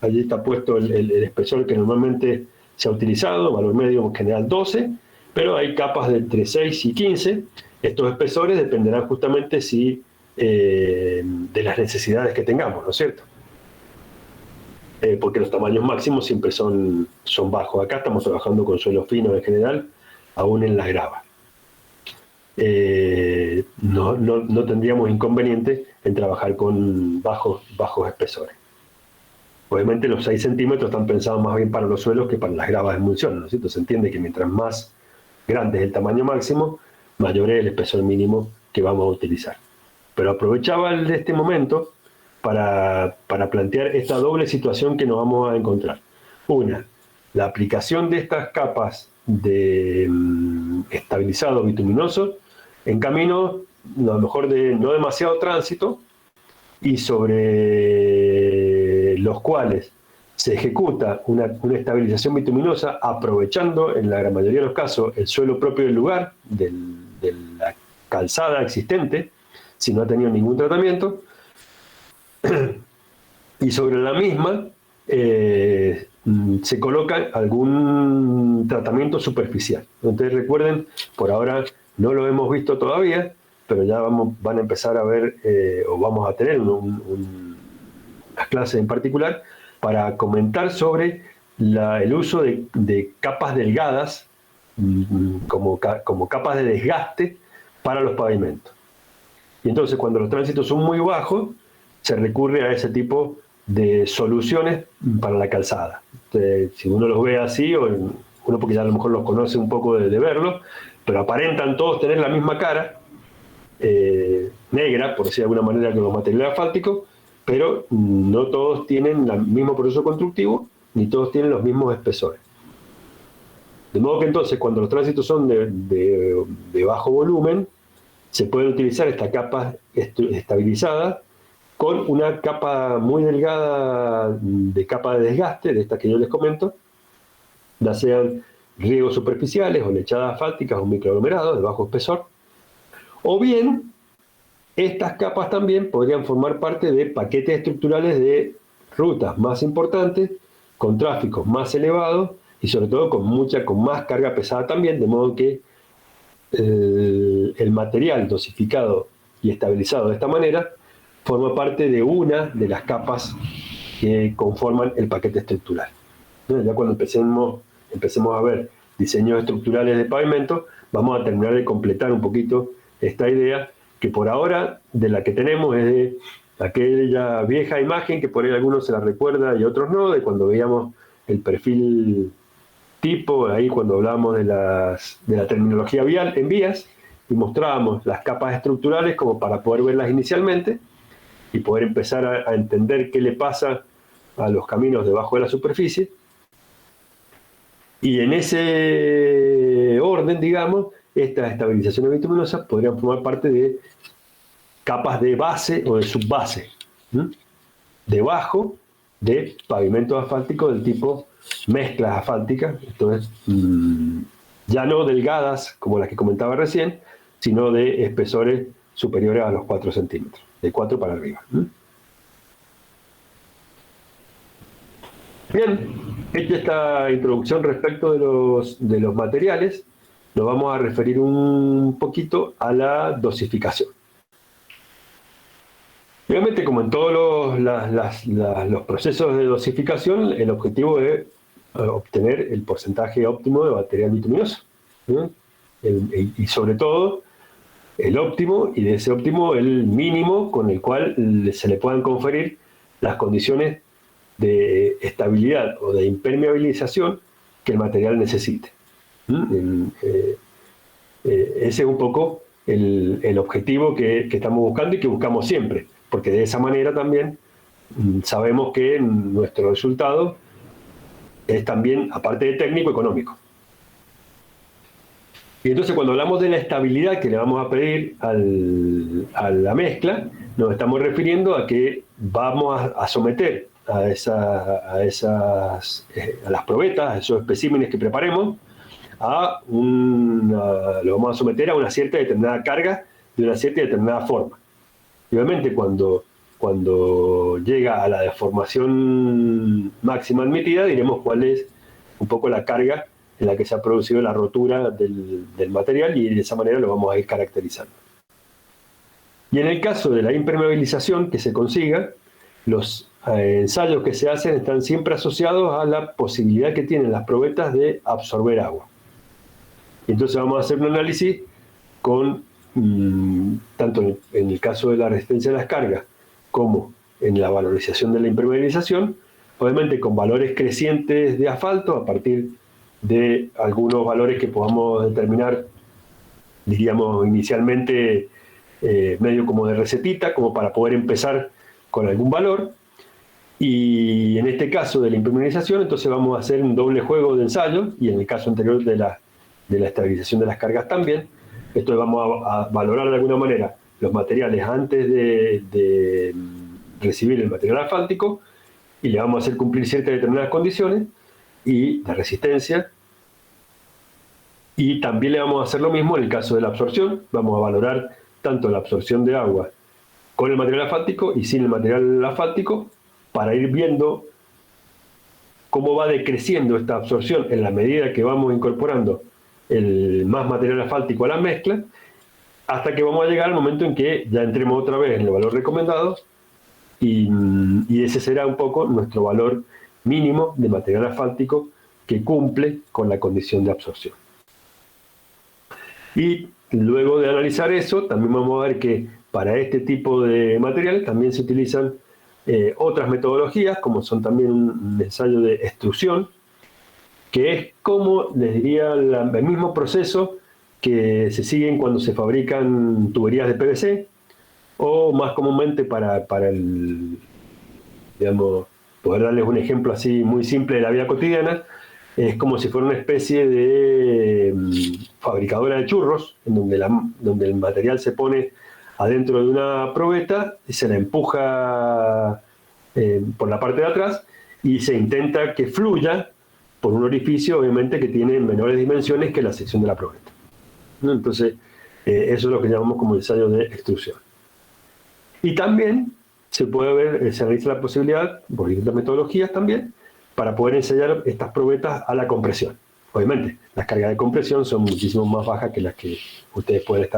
allí está puesto el espesor que normalmente se ha utilizado, valor medio en general 12, pero hay capas de entre 6 y 15. Estos espesores dependerán justamente de las necesidades que tengamos, ¿no es cierto? Porque los tamaños máximos siempre son bajos. Acá estamos trabajando con suelos finos en general, aún en las gravas. No tendríamos inconveniente en trabajar con bajos espesores. Obviamente los 6 centímetros están pensados más bien para los suelos que para las gravas de emulsión, ¿no es cierto? Se entiende que mientras más grande es el tamaño máximo, mayor es el espesor mínimo que vamos a utilizar. Pero aprovechaba este momento para plantear esta doble situación que nos vamos a encontrar. Una, la aplicación de estas capas de estabilizado bituminoso en caminos, a lo mejor de no demasiado tránsito, y sobre los cuales se ejecuta una estabilización bituminosa aprovechando en la gran mayoría de los casos el suelo propio del lugar, de la calzada existente, si no ha tenido ningún tratamiento, y sobre la misma se coloca algún tratamiento superficial. Entonces recuerden, por ahora no lo hemos visto todavía, pero ya van a empezar a ver, o vamos a tener unas clases en particular para comentar sobre el uso de capas delgadas como capas de desgaste para los pavimentos. Y entonces cuando los tránsitos son muy bajos, se recurre a ese tipo de soluciones para la calzada. Entonces, si uno los ve así, o uno porque ya a lo mejor los conoce un poco de verlos, pero aparentan todos tener la misma cara, negra, por decir de alguna manera, que los materiales asfálticos, pero no todos tienen el mismo proceso constructivo, ni todos tienen los mismos espesores. De modo que entonces, cuando los tránsitos son de bajo volumen, se pueden utilizar estas capas estabilizadas con una capa muy delgada de capa de desgaste, de estas que yo les comento, ya sean riegos superficiales o lechadas asfálticas o microaglomerados de bajo espesor, o bien estas capas también podrían formar parte de paquetes estructurales de rutas más importantes, con tráficos más elevados y sobre todo con más carga pesada también, de modo que el material dosificado y estabilizado de esta manera forma parte de una de las capas que conforman el paquete estructural. Ya cuando empecemos a ver diseños estructurales de pavimento, vamos a terminar de completar un poquito esta idea, que por ahora de la que tenemos es de aquella vieja imagen que por ahí algunos se la recuerda y otros no, de cuando veíamos el perfil tipo, ahí cuando hablábamos de la terminología vial en vías, y mostrábamos las capas estructurales como para poder verlas inicialmente y poder empezar a entender qué le pasa a los caminos debajo de la superficie. Y en ese orden, digamos, estas estabilizaciones bituminosas podrían formar parte de capas de base o de subbase, debajo de pavimentos asfálticos del tipo mezclas asfálticas, entonces ya no delgadas como las que comentaba recién, sino de espesores superiores a los 4 centímetros, de 4 para arriba. Bien, hecha esta introducción respecto de los materiales, nos vamos a referir un poquito a la dosificación. Obviamente, como en todos los procesos de dosificación, el objetivo es obtener el porcentaje óptimo de material bituminoso. Y sobre todo, el óptimo, y de ese óptimo el mínimo con el cual se le puedan conferir las condiciones de estabilidad o de impermeabilización que el material necesite. Ese es un poco el objetivo que estamos buscando y que buscamos siempre, porque de esa manera también sabemos que nuestro resultado es también, aparte de técnico, económico. Y entonces cuando hablamos de la estabilidad que le vamos a pedir a la mezcla, nos estamos refiriendo a que vamos a someter a las probetas, a esos especímenes que preparemos, lo vamos a someter a una cierta determinada carga de una cierta determinada forma. Y obviamente cuando llega a la deformación máxima admitida, diremos cuál es un poco la carga en la que se ha producido la rotura del material, y de esa manera lo vamos a ir caracterizando. Y en el caso de la impermeabilización que se consiga, los ensayos que se hacen están siempre asociados a la posibilidad que tienen las probetas de absorber agua. Y entonces vamos a hacer un análisis con, tanto en el caso de la resistencia a las cargas como en la valorización de la impermeabilización, obviamente con valores crecientes de asfalto a partir de algunos valores que podamos determinar, diríamos inicialmente medio como de recetita, como para poder empezar con algún valor. Y en este caso de la impermeabilización, entonces vamos a hacer un doble juego de ensayos, y en el caso anterior de la estabilización de las cargas también. Esto vamos a valorar de alguna manera los materiales antes de recibir el material asfáltico, y le vamos a hacer cumplir ciertas determinadas condiciones y de resistencia. Y también le vamos a hacer lo mismo en el caso de la absorción. Vamos a valorar tanto la absorción de agua con el material asfáltico y sin el material asfáltico, para ir viendo cómo va decreciendo esta absorción en la medida que vamos incorporando más material asfáltico a la mezcla, hasta que vamos a llegar al momento en que ya entremos otra vez en el valor recomendado, y ese será un poco nuestro valor mínimo de material asfáltico que cumple con la condición de absorción. Y luego de analizar eso, también vamos a ver que para este tipo de material también se utilizan otras metodologías, como son también un ensayo de extrusión, que es como, les diría, el mismo proceso que se siguen cuando se fabrican tuberías de PVC, o más comúnmente para digamos, poder darles un ejemplo así muy simple de la vida cotidiana, es como si fuera una especie de fabricadora de churros, en donde el material se pone adentro de una probeta y se la empuja por la parte de atrás, y se intenta que fluya por un orificio, obviamente, que tiene menores dimensiones que la sección de la probeta. Entonces, eso es lo que llamamos como ensayo de extrusión. Y también se analiza la posibilidad, por distintas metodologías también, para poder ensayar estas probetas a la compresión. Obviamente, las cargas de compresión son muchísimo más bajas que las que ustedes pueden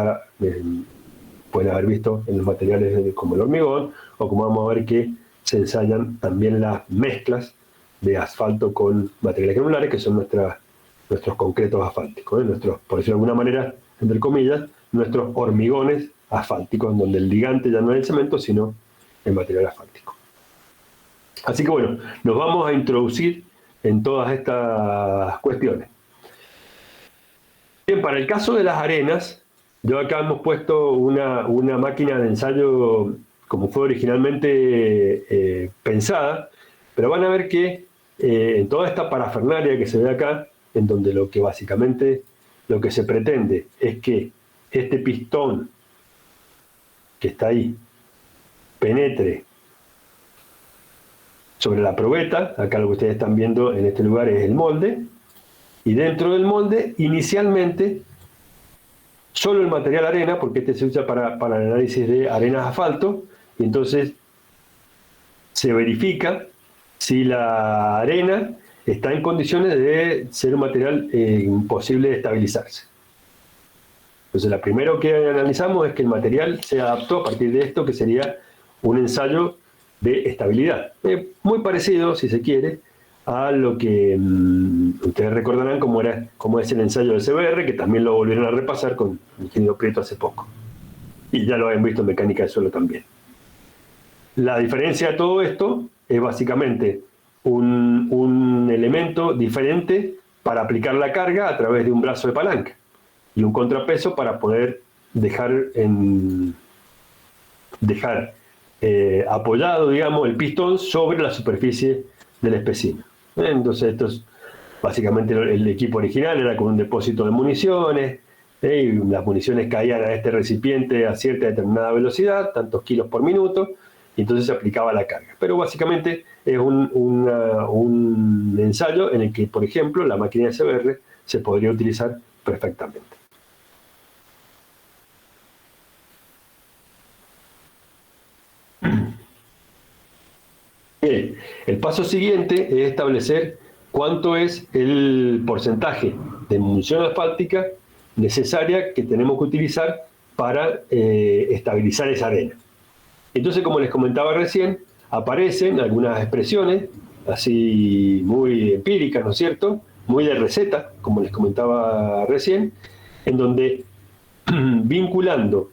haber visto en los materiales como el hormigón, o como vamos a ver que se ensayan también las mezclas de asfalto con materiales granulares, que son nuestros concretos asfálticos, nuestros, por decirlo de alguna manera, entre comillas, nuestros hormigones asfálticos, en donde el ligante ya no es el cemento, sino el material asfáltico. Así que bueno, nos vamos a introducir en todas estas cuestiones. Bien, para el caso de las arenas, yo acá hemos puesto una máquina de ensayo como fue originalmente pensada, pero van a ver que en toda esta parafernalia que se ve acá, en donde lo que básicamente lo que se pretende es que este pistón que está ahí penetre sobre la probeta. Acá lo que ustedes están viendo en este lugar es el molde, y dentro del molde inicialmente solo el material arena, porque este se usa para el análisis de arenas asfalto, y entonces se verifica si la arena está en condiciones de ser un material imposible de estabilizarse. Entonces, lo primero que analizamos es que el material se adaptó a partir de esto, que sería un ensayo de estabilidad. Muy parecido, si se quiere, a lo que ustedes recordarán cómo es el ensayo del CBR, que también lo volvieron a repasar con el ingeniero Prieto hace poco. Y ya lo habían visto en mecánica de suelo también. La diferencia de todo esto es básicamente un elemento diferente para aplicar la carga a través de un brazo de palanca y un contrapeso para poder dejar apoyado, digamos, el pistón sobre la superficie del espécimen. Entonces esto es básicamente el equipo original, era con un depósito de municiones, y las municiones caían a este recipiente a cierta determinada velocidad, tantos kilos por minuto, y entonces se aplicaba la carga. Pero básicamente es un ensayo en el que, por ejemplo, la máquina de CBR se podría utilizar perfectamente. Bien, el paso siguiente es establecer cuánto es el porcentaje de munición asfáltica necesaria que tenemos que utilizar para estabilizar esa arena. Entonces, como les comentaba recién, aparecen algunas expresiones así muy empíricas, ¿no es cierto?, muy de receta, como les comentaba recién, en donde vinculando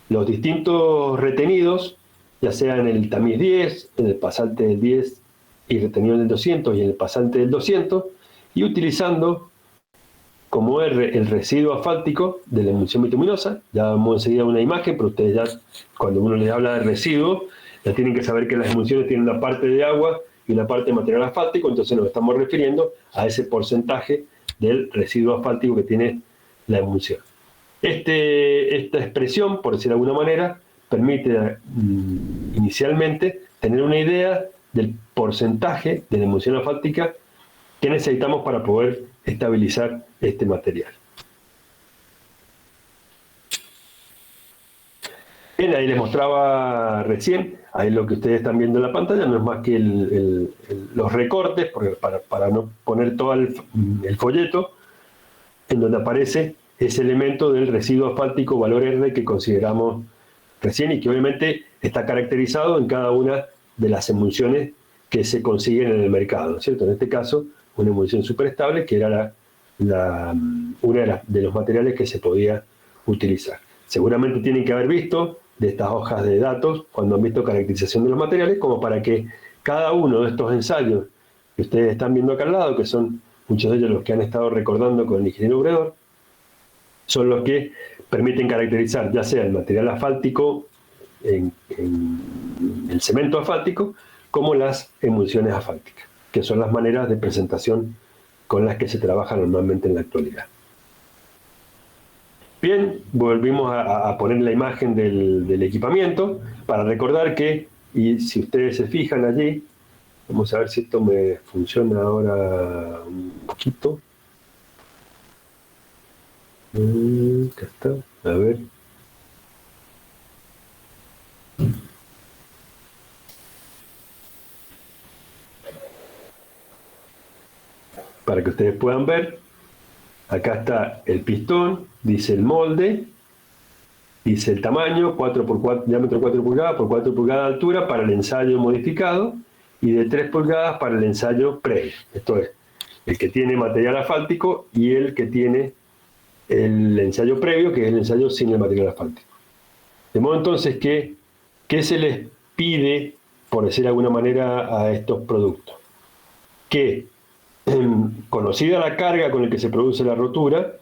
los distintos retenidos, ya sea en el tamiz 10, en el pasante del 10 y retenido del 200 y en el pasante del 200, y utilizando como R el residuo asfáltico de la emulsión bituminosa. Ya vamos enseguida a una imagen, pero ustedes ya, cuando uno les habla de residuo, ya tienen que saber que las emulsiones tienen una parte de agua y una parte de material asfáltico, entonces nos estamos refiriendo a ese porcentaje del residuo asfáltico que tiene la emulsión. Esta expresión, por decir de alguna manera, permite inicialmente tener una idea del porcentaje de la emulsión asfáltica que necesitamos para poder estabilizar este material. Bien, ahí les mostraba recién, ahí lo que ustedes están viendo en la pantalla no es más que los recortes, para no poner todo el folleto, en donde aparece ese elemento del residuo asfáltico valor R que consideramos recién y que obviamente está caracterizado en cada una de las emulsiones que se consiguen en el mercado, ¿no es cierto? En este caso, una emulsión superestable, que era una de los materiales que se podía utilizar. Seguramente tienen que haber visto de estas hojas de datos, cuando han visto caracterización de los materiales, como para que cada uno de estos ensayos que ustedes están viendo acá al lado, que son muchos de ellos los que han estado recordando con el ingeniero Obredor, son los que permiten caracterizar ya sea el material asfáltico, el cemento asfáltico, como las emulsiones asfálticas, que son las maneras de presentación con las que se trabaja normalmente en la actualidad. Bien, volvimos a poner la imagen del equipamiento para recordar que, y si ustedes se fijan allí, vamos a ver si esto me funciona ahora un poquito. Acá está, a ver. Para que ustedes puedan ver, acá está el pistón, dice el molde, dice el tamaño, 4x4, diámetro 4 pulgadas por 4 pulgadas de altura para el ensayo modificado y de 3 pulgadas para el ensayo previo. Esto es el que tiene material asfáltico y el que tiene el ensayo previo, que es el ensayo sin el material asfáltico. De modo entonces que, ¿qué se les pide, por decir de alguna manera, a estos productos? Que, conocida la carga con la que se produce la rotura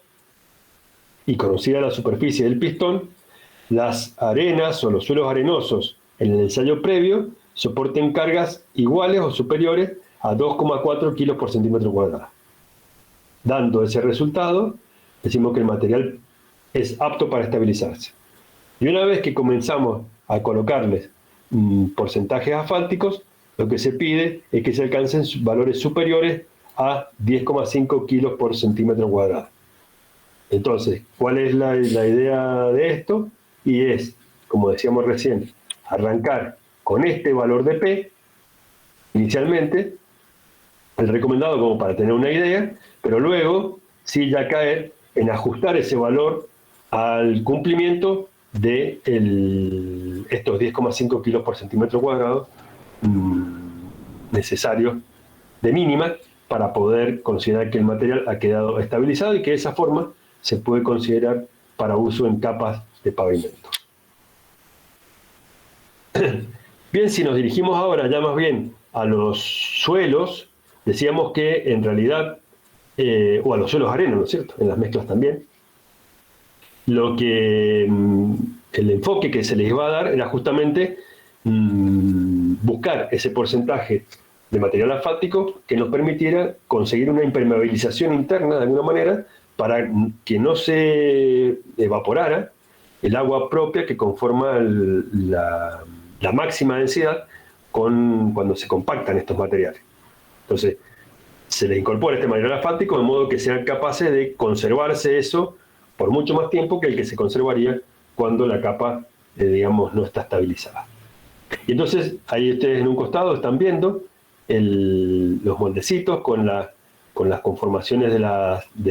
y conocida la superficie del pistón, las arenas o los suelos arenosos en el ensayo previo soporten cargas iguales o superiores a 2,4 kilos por centímetro cuadrado. Dando ese resultado, decimos que el material es apto para estabilizarse. Y una vez que comenzamos a colocarles porcentajes asfálticos, lo que se pide es que se alcancen valores superiores a 10,5 kilos por centímetro cuadrado. Entonces, ¿cuál es la idea de esto? Y es, como decíamos recién, arrancar con este valor de P, inicialmente, el recomendado como para tener una idea, pero luego sí ya caer en ajustar ese valor al cumplimiento de estos 10,5 kilos por centímetro cuadrado necesarios de mínima para poder considerar que el material ha quedado estabilizado y que de esa forma se puede considerar para uso en capas de pavimento. Bien, si nos dirigimos ahora ya más bien a los suelos, decíamos que en realidad, o a los suelos arenos, ¿no es cierto?, en las mezclas también, lo que el enfoque que se les iba a dar era justamente buscar ese porcentaje de material asfáltico que nos permitiera conseguir una impermeabilización interna de alguna manera para que no se evaporara el agua propia que conforma la máxima densidad cuando se compactan estos materiales. Entonces, se les incorpora este material asfáltico de modo que sean capaces de conservarse eso por mucho más tiempo que el que se conservaría cuando la capa, digamos, no está estabilizada. Y entonces, ahí ustedes en un costado están viendo los moldecitos con las conformaciones de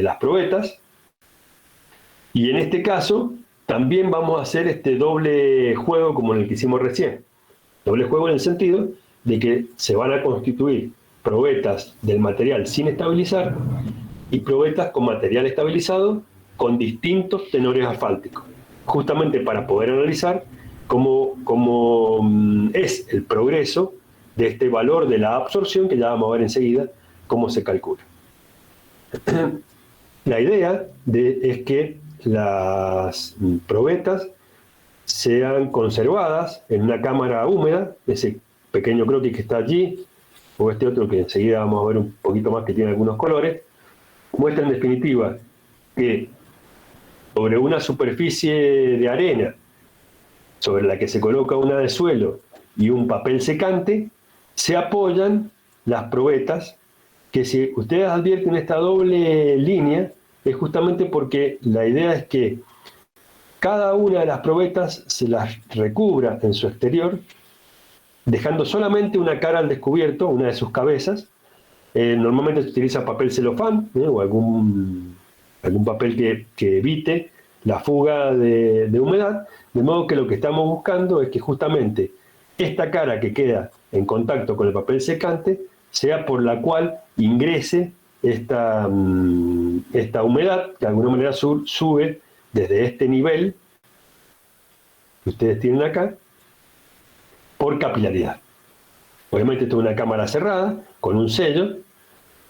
las probetas. Y en este caso, también vamos a hacer este doble juego como en el que hicimos recién. Doble juego en el sentido de que se van a constituir probetas del material sin estabilizar y probetas con material estabilizado con distintos tenores asfálticos, justamente para poder analizar cómo es el progreso de este valor de la absorción, que ya vamos a ver enseguida cómo se calcula. La idea es que las probetas sean conservadas en una cámara húmeda, ese pequeño croquis que está allí, o este otro que enseguida vamos a ver un poquito más que tiene algunos colores, muestra en definitiva que sobre una superficie de arena, sobre la que se coloca una de suelo y un papel secante, se apoyan las probetas, que si ustedes advierten esta doble línea, es justamente porque la idea es que cada una de las probetas se las recubra en su exterior, dejando solamente una cara al descubierto, una de sus cabezas. Normalmente se utiliza papel celofán o algún papel que evite la fuga de humedad, de modo que lo que estamos buscando es que justamente esta cara que queda en contacto con el papel secante sea por la cual ingrese esta humedad, que de alguna manera sube desde este nivel que ustedes tienen acá, por capilaridad. Obviamente esto es una cámara cerrada, con un sello,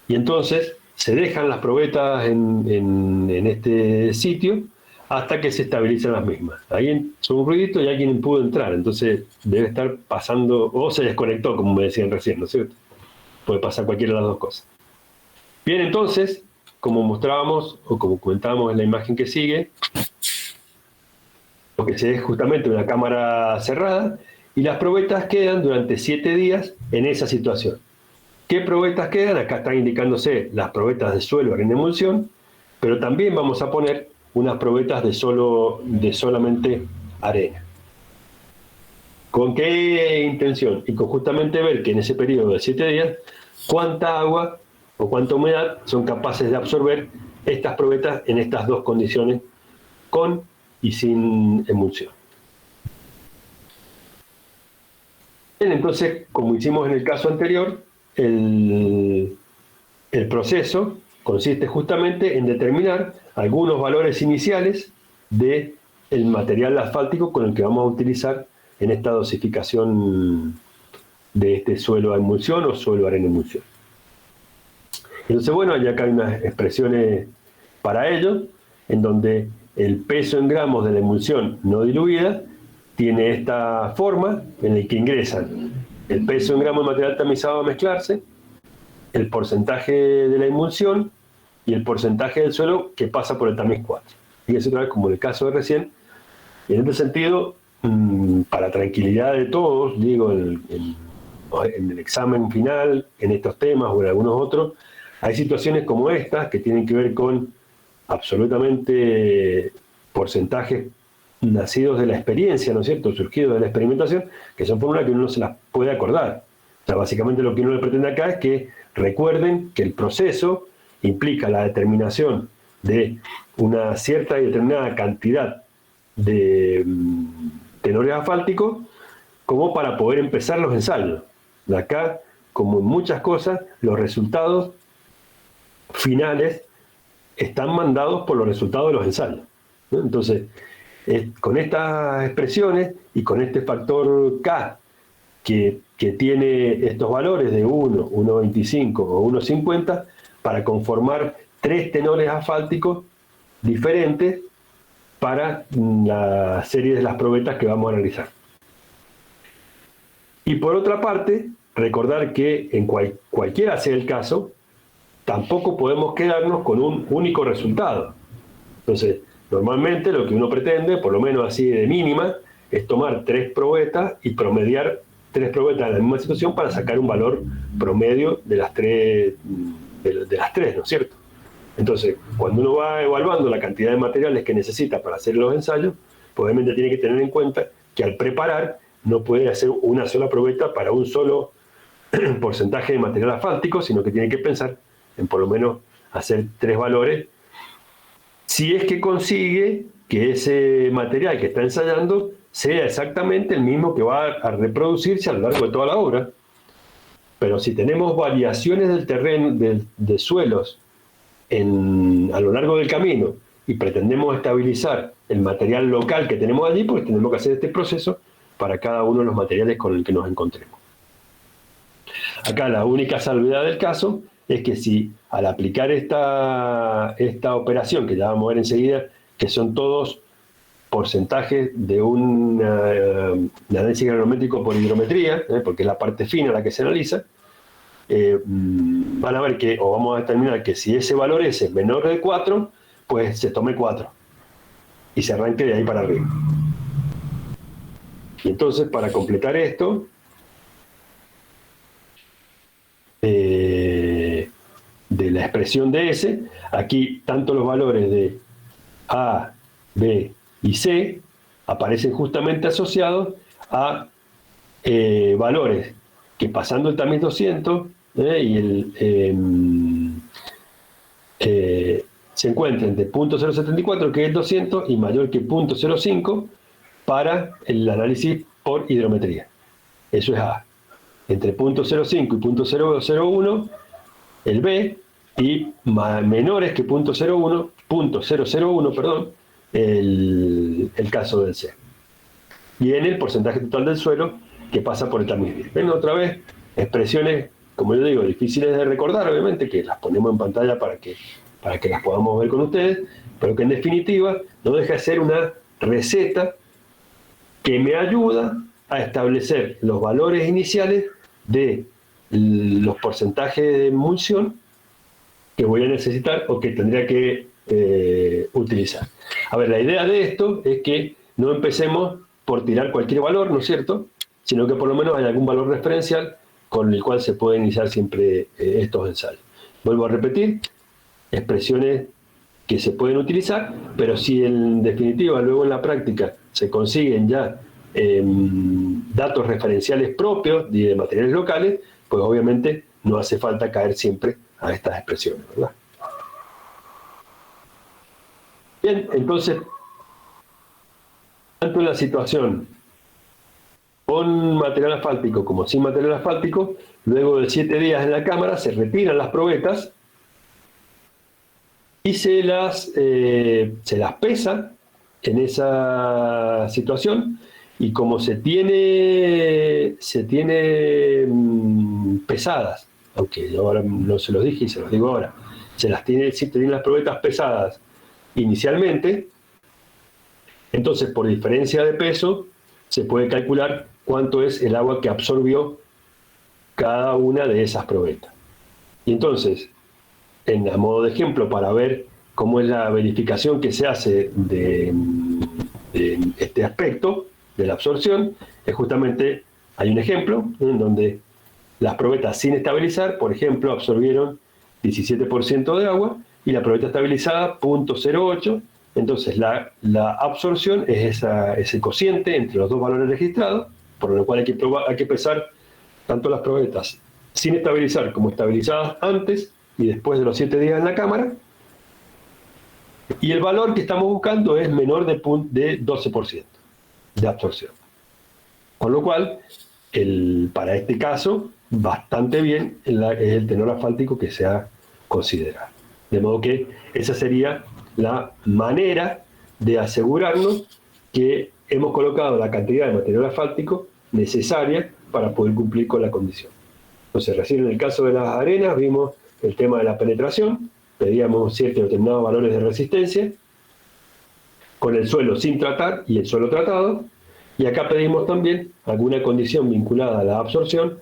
y entonces se dejan las probetas en este sitio hasta que se estabilizan las mismas. Ahí son un ruidito y alguien pudo entrar, entonces debe estar pasando, o se desconectó, como me decían recién, ¿no es cierto? Puede pasar cualquiera de las dos cosas. Bien, entonces, como mostrábamos, o como comentábamos en la imagen que sigue, lo que se es justamente una cámara cerrada, y las probetas quedan durante 7 días en esa situación. ¿Qué probetas quedan? Acá están indicándose las probetas de suelo en emulsión, pero también vamos a poner unas probetas de solamente arena. ¿Con qué intención? Y con justamente ver que en ese periodo de 7 días, cuánta agua o cuánta humedad son capaces de absorber estas probetas en estas dos condiciones, con y sin emulsión. Bien, entonces, como hicimos en el caso anterior, el proceso consiste justamente en determinar algunos valores iniciales del material asfáltico con el que vamos a utilizar en esta dosificación de este suelo a emulsión o suelo arena emulsión. Entonces, bueno, ya acá hay unas expresiones para ello, en donde el peso en gramos de la emulsión no diluida tiene esta forma en la que ingresan el peso en gramos de material tamizado a mezclarse, el porcentaje de la emulsión y el porcentaje del suelo que pasa por el tamiz 4. Fíjense otra vez, como en el caso de recién. Y en este sentido, para tranquilidad de todos, digo, en el examen final, en estos temas o en algunos otros, hay situaciones como estas que tienen que ver con absolutamente porcentajes nacidos de la experiencia, ¿no es cierto?, surgidos de la experimentación, que son fórmulas que uno no se las puede acordar. O sea, básicamente lo que uno le pretende acá es que recuerden que el proceso implica la determinación de una cierta y determinada cantidad de tenores asfálticos como para poder empezar los ensayos. De acá, como en muchas cosas, los resultados finales están mandados por los resultados de los ensayos, ¿no? Entonces, con estas expresiones y con este factor K que tiene estos valores de 1, 1,25 o 1,50 para conformar 3 tenores asfálticos diferentes para la serie de las probetas que vamos a analizar. Y por otra parte, recordar que en cualquiera sea el caso, tampoco podemos quedarnos con un único resultado. Entonces, normalmente lo que uno pretende, por lo menos así de mínima, es tomar 3 probetas y promediar 3 probetas en la misma situación para sacar un valor promedio de las 3, ¿no es cierto? Entonces, cuando uno va evaluando la cantidad de materiales que necesita para hacer los ensayos, pues obviamente tiene que tener en cuenta que al preparar no puede hacer una sola probeta para un solo porcentaje de material asfáltico, sino que tiene que pensar en por lo menos hacer 3 valores, si es que consigue que ese material que está ensayando sea exactamente el mismo que va a reproducirse a lo largo de toda la obra. Pero si tenemos variaciones del terreno, de suelos a lo largo del camino y pretendemos estabilizar el material local que tenemos allí, pues tenemos que hacer este proceso para cada uno de los materiales con el que nos encontremos. Acá la única salvedad del caso es que si al aplicar esta operación, que ya vamos a ver enseguida, que son todos porcentajes de un análisis granulométrico por hidrometría, porque es la parte fina la que se analiza, van a ver que, o vamos a determinar que si ese valor es menor de 4, pues se tome 4 y se arranque de ahí para arriba. Y entonces, para completar esto, de la expresión de S, aquí tanto los valores de A, B y C aparecen justamente asociados a valores que pasando el tamiz 200 se encuentran de 0.074, que es el 200, y mayor que 0.05 para el análisis por hidrometría. Eso es A. Entre 0.05 y 0.001 el B, y menores que 0.001, perdón, el caso del C. Y en el porcentaje total del suelo que pasa por el tamiz 10. Ven otra vez expresiones, como yo digo, difíciles de recordar, obviamente, que las ponemos en pantalla para que las podamos ver con ustedes, pero que en definitiva no deja de ser una receta que me ayuda a establecer los valores iniciales de los porcentajes de emulsión que voy a necesitar o que tendría que utilizar. A ver, la idea de esto es que no empecemos por tirar cualquier valor, ¿no es cierto?, sino que por lo menos hay algún valor referencial con el cual se puede iniciar siempre estos ensayos. Vuelvo a repetir, expresiones que se pueden utilizar, pero si en definitiva luego en la práctica se consiguen ya datos referenciales propios de materiales locales, pues obviamente no hace falta caer siempre a estas expresiones, ¿verdad? Bien, entonces, tanto en la situación con material asfáltico como sin material asfáltico, luego de 7 días en la cámara se retiran las probetas, y se las pesa en esa situación, y como se tiene pesadas, aunque yo ahora no se los dije y se los digo ahora, si tienen las probetas pesadas inicialmente, entonces por diferencia de peso se puede calcular cuánto es el agua que absorbió cada una de esas probetas. Y entonces, a modo de ejemplo, para ver cómo es la verificación que se hace de este aspecto de la absorción, es justamente, hay un ejemplo en donde las probetas sin estabilizar, por ejemplo, absorbieron 17% de agua, y la probeta estabilizada 0.08. Entonces la absorción es ese cociente entre los dos valores registrados, por lo cual hay que pesar tanto las probetas sin estabilizar como estabilizadas antes y después de los 7 días en la cámara, y el valor que estamos buscando es menor de 12% de absorción. Con lo cual, para este caso, bastante bien es el tenor asfáltico que se ha considerado. De modo que esa sería la manera de asegurarnos que hemos colocado la cantidad de material asfáltico necesaria para poder cumplir con la condición. Entonces, recién en el caso de las arenas vimos el tema de la penetración, pedíamos ciertos determinados valores de resistencia, con el suelo sin tratar y el suelo tratado, y acá pedimos también alguna condición vinculada a la absorción,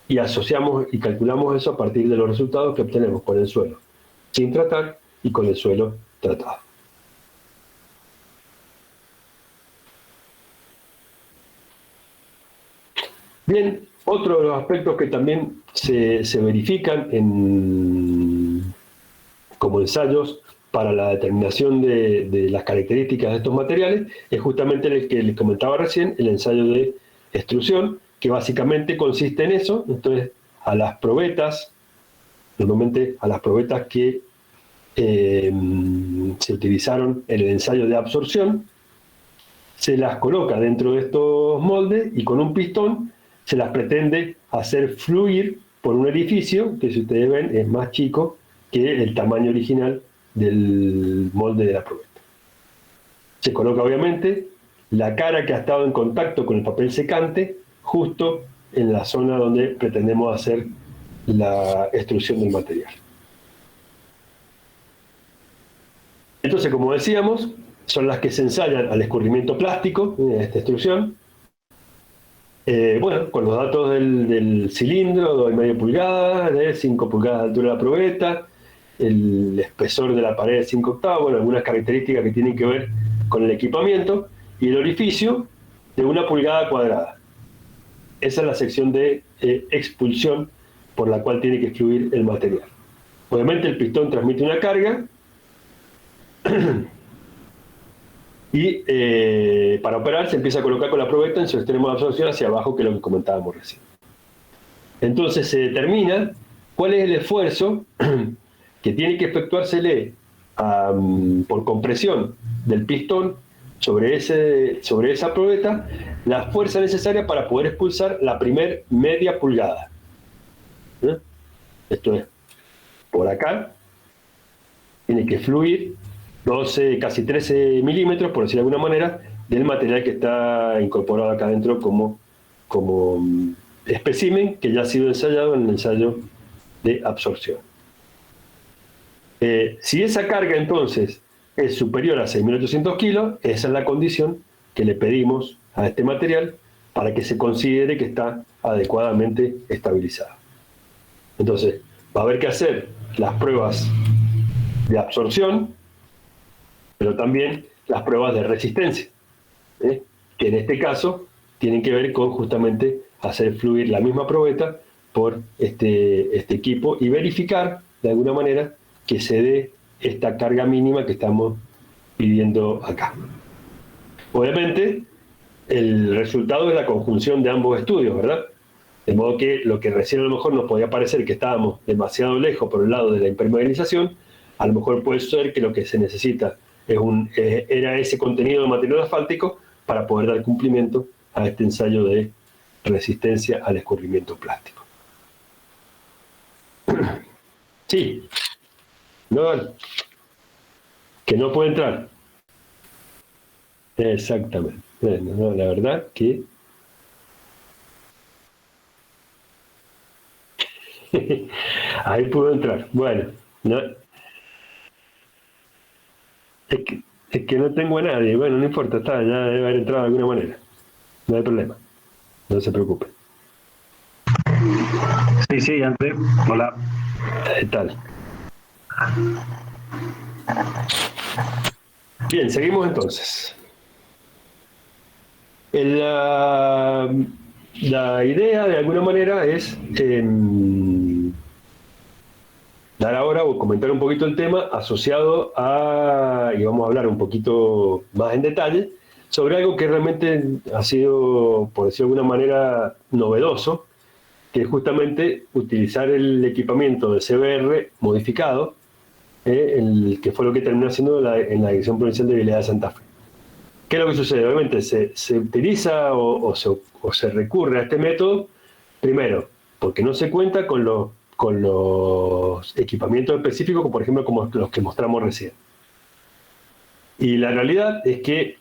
y asociamos y calculamos eso a partir de los resultados que obtenemos con el suelo sin tratar y con el suelo tratado. Bien, otro de los aspectos que también se verifican como ensayos para la determinación de las características de estos materiales es justamente el que les comentaba recién, el ensayo de extrusión, que básicamente consiste en eso. Entonces, a las probetas, normalmente a las probetas que se utilizaron en el ensayo de absorción, se las coloca dentro de estos moldes y con un pistón se las pretende hacer fluir por un orificio que, si ustedes ven, es más chico que el tamaño original del molde de la probeta. Se coloca obviamente la cara que ha estado en contacto con el papel secante justo en la zona donde pretendemos hacer la extrusión del material. Entonces, como decíamos, son las que se ensayan al escurrimiento plástico de esta extrusión. Bueno, con los datos del cilindro, 2,5 pulgadas, de 5 pulgadas de altura de la probeta, el espesor de la pared de 5 octavos, bueno, algunas características que tienen que ver con el equipamiento, y el orificio de 1 pulgada cuadrada. Esa es la sección de expulsión por la cual tiene que fluir el material. Obviamente el pistón transmite una carga y para operar se empieza a colocar con la probeta en su extremo de absorción hacia abajo, que es lo que comentábamos recién. Entonces se determina cuál es el esfuerzo que tiene que efectuársele por compresión del pistón sobre esa probeta, la fuerza necesaria para poder expulsar la primer media pulgada. Esto es, por acá tiene que fluir 12, casi 13 milímetros, por decirlo de alguna manera, del material que está incorporado acá adentro como espécimen que ya ha sido ensayado en el ensayo de absorción. Si esa carga entonces es superior a 6.800 kilos, esa es la condición que le pedimos a este material para que se considere que está adecuadamente estabilizado. Entonces, va a haber que hacer las pruebas de absorción, pero también las pruebas de resistencia, que en este caso tienen que ver con justamente hacer fluir la misma probeta por este equipo y verificar de alguna manera que se dé esta carga mínima que estamos pidiendo acá. Obviamente, el resultado es la conjunción de ambos estudios, ¿verdad? De modo que lo que recién a lo mejor nos podía parecer que estábamos demasiado lejos por el lado de la impermeabilización, a lo mejor puede ser que lo que se necesita era ese contenido de material asfáltico para poder dar cumplimiento a este ensayo de resistencia al escurrimiento plástico. Sí. No, Que no puede entrar. Exactamente. Bueno, no, la verdad que ahí pudo entrar. Bueno, no, es que no tengo a nadie. Bueno, no importa, está, ya debe haber entrado de alguna manera. No hay problema. No se preocupe. Sí, sí, entré. Hola. Tal. Bien, seguimos entonces. La idea, de alguna manera, es dar ahora o comentar un poquito el tema asociado a, y vamos a hablar un poquito más en detalle, sobre algo que realmente ha sido, por decirlo de alguna manera, novedoso, que es justamente utilizar el equipamiento de CBR modificado, el que fue lo que terminó haciendo en la Dirección Provincial de Vialidad de Santa Fe. ¿Qué es lo que sucede? Obviamente se utiliza o se recurre a este método, primero, porque no se cuenta con los equipamientos específicos, por ejemplo, como los que mostramos recién. Y la realidad es que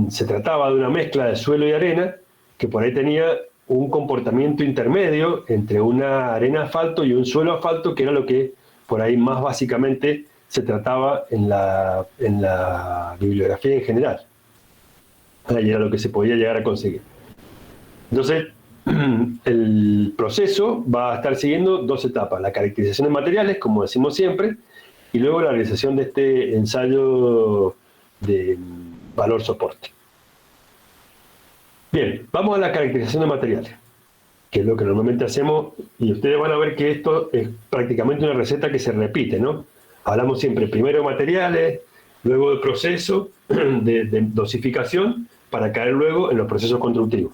se trataba de una mezcla de suelo y arena que por ahí tenía un comportamiento intermedio entre una arena asfalto y un suelo asfalto, que era lo que por ahí más básicamente se trataba en la bibliografía en general. Ahí era lo que se podía llegar a conseguir. Entonces, el proceso va a estar siguiendo dos etapas: la caracterización de materiales, como decimos siempre, y luego la realización de este ensayo de valor soporte. Bien, vamos a la caracterización de materiales, que es lo que normalmente hacemos, y ustedes van a ver que esto es prácticamente una receta que se repite, ¿no? Hablamos siempre primero de materiales, luego de proceso, de dosificación, para caer luego en los procesos constructivos.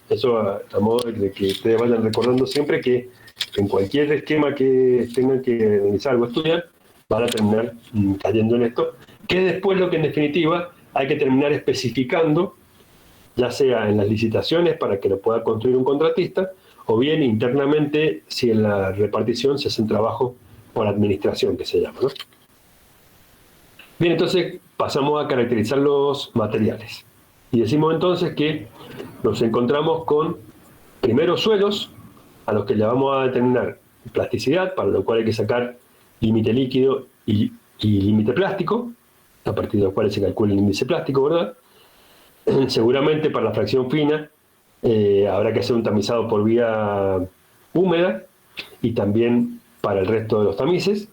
Eso a modo de que ustedes vayan recordando siempre que en cualquier esquema que tengan que realizar o estudiar, van a terminar cayendo en esto, que es después lo que en definitiva hay que terminar especificando, ya sea en las licitaciones para que lo pueda construir un contratista, o bien internamente si en la repartición se hacen trabajos por administración, que se llama, ¿no? Bien, entonces pasamos a caracterizar los materiales. Y decimos entonces que nos encontramos con, primero, suelos, a los que le vamos a determinar plasticidad, para lo cual hay que sacar límite líquido y límite plástico, a partir de los cuales se calcula el índice plástico, ¿verdad? Seguramente para la fracción fina habrá que hacer un tamizado por vía húmeda y también para el resto de los tamices,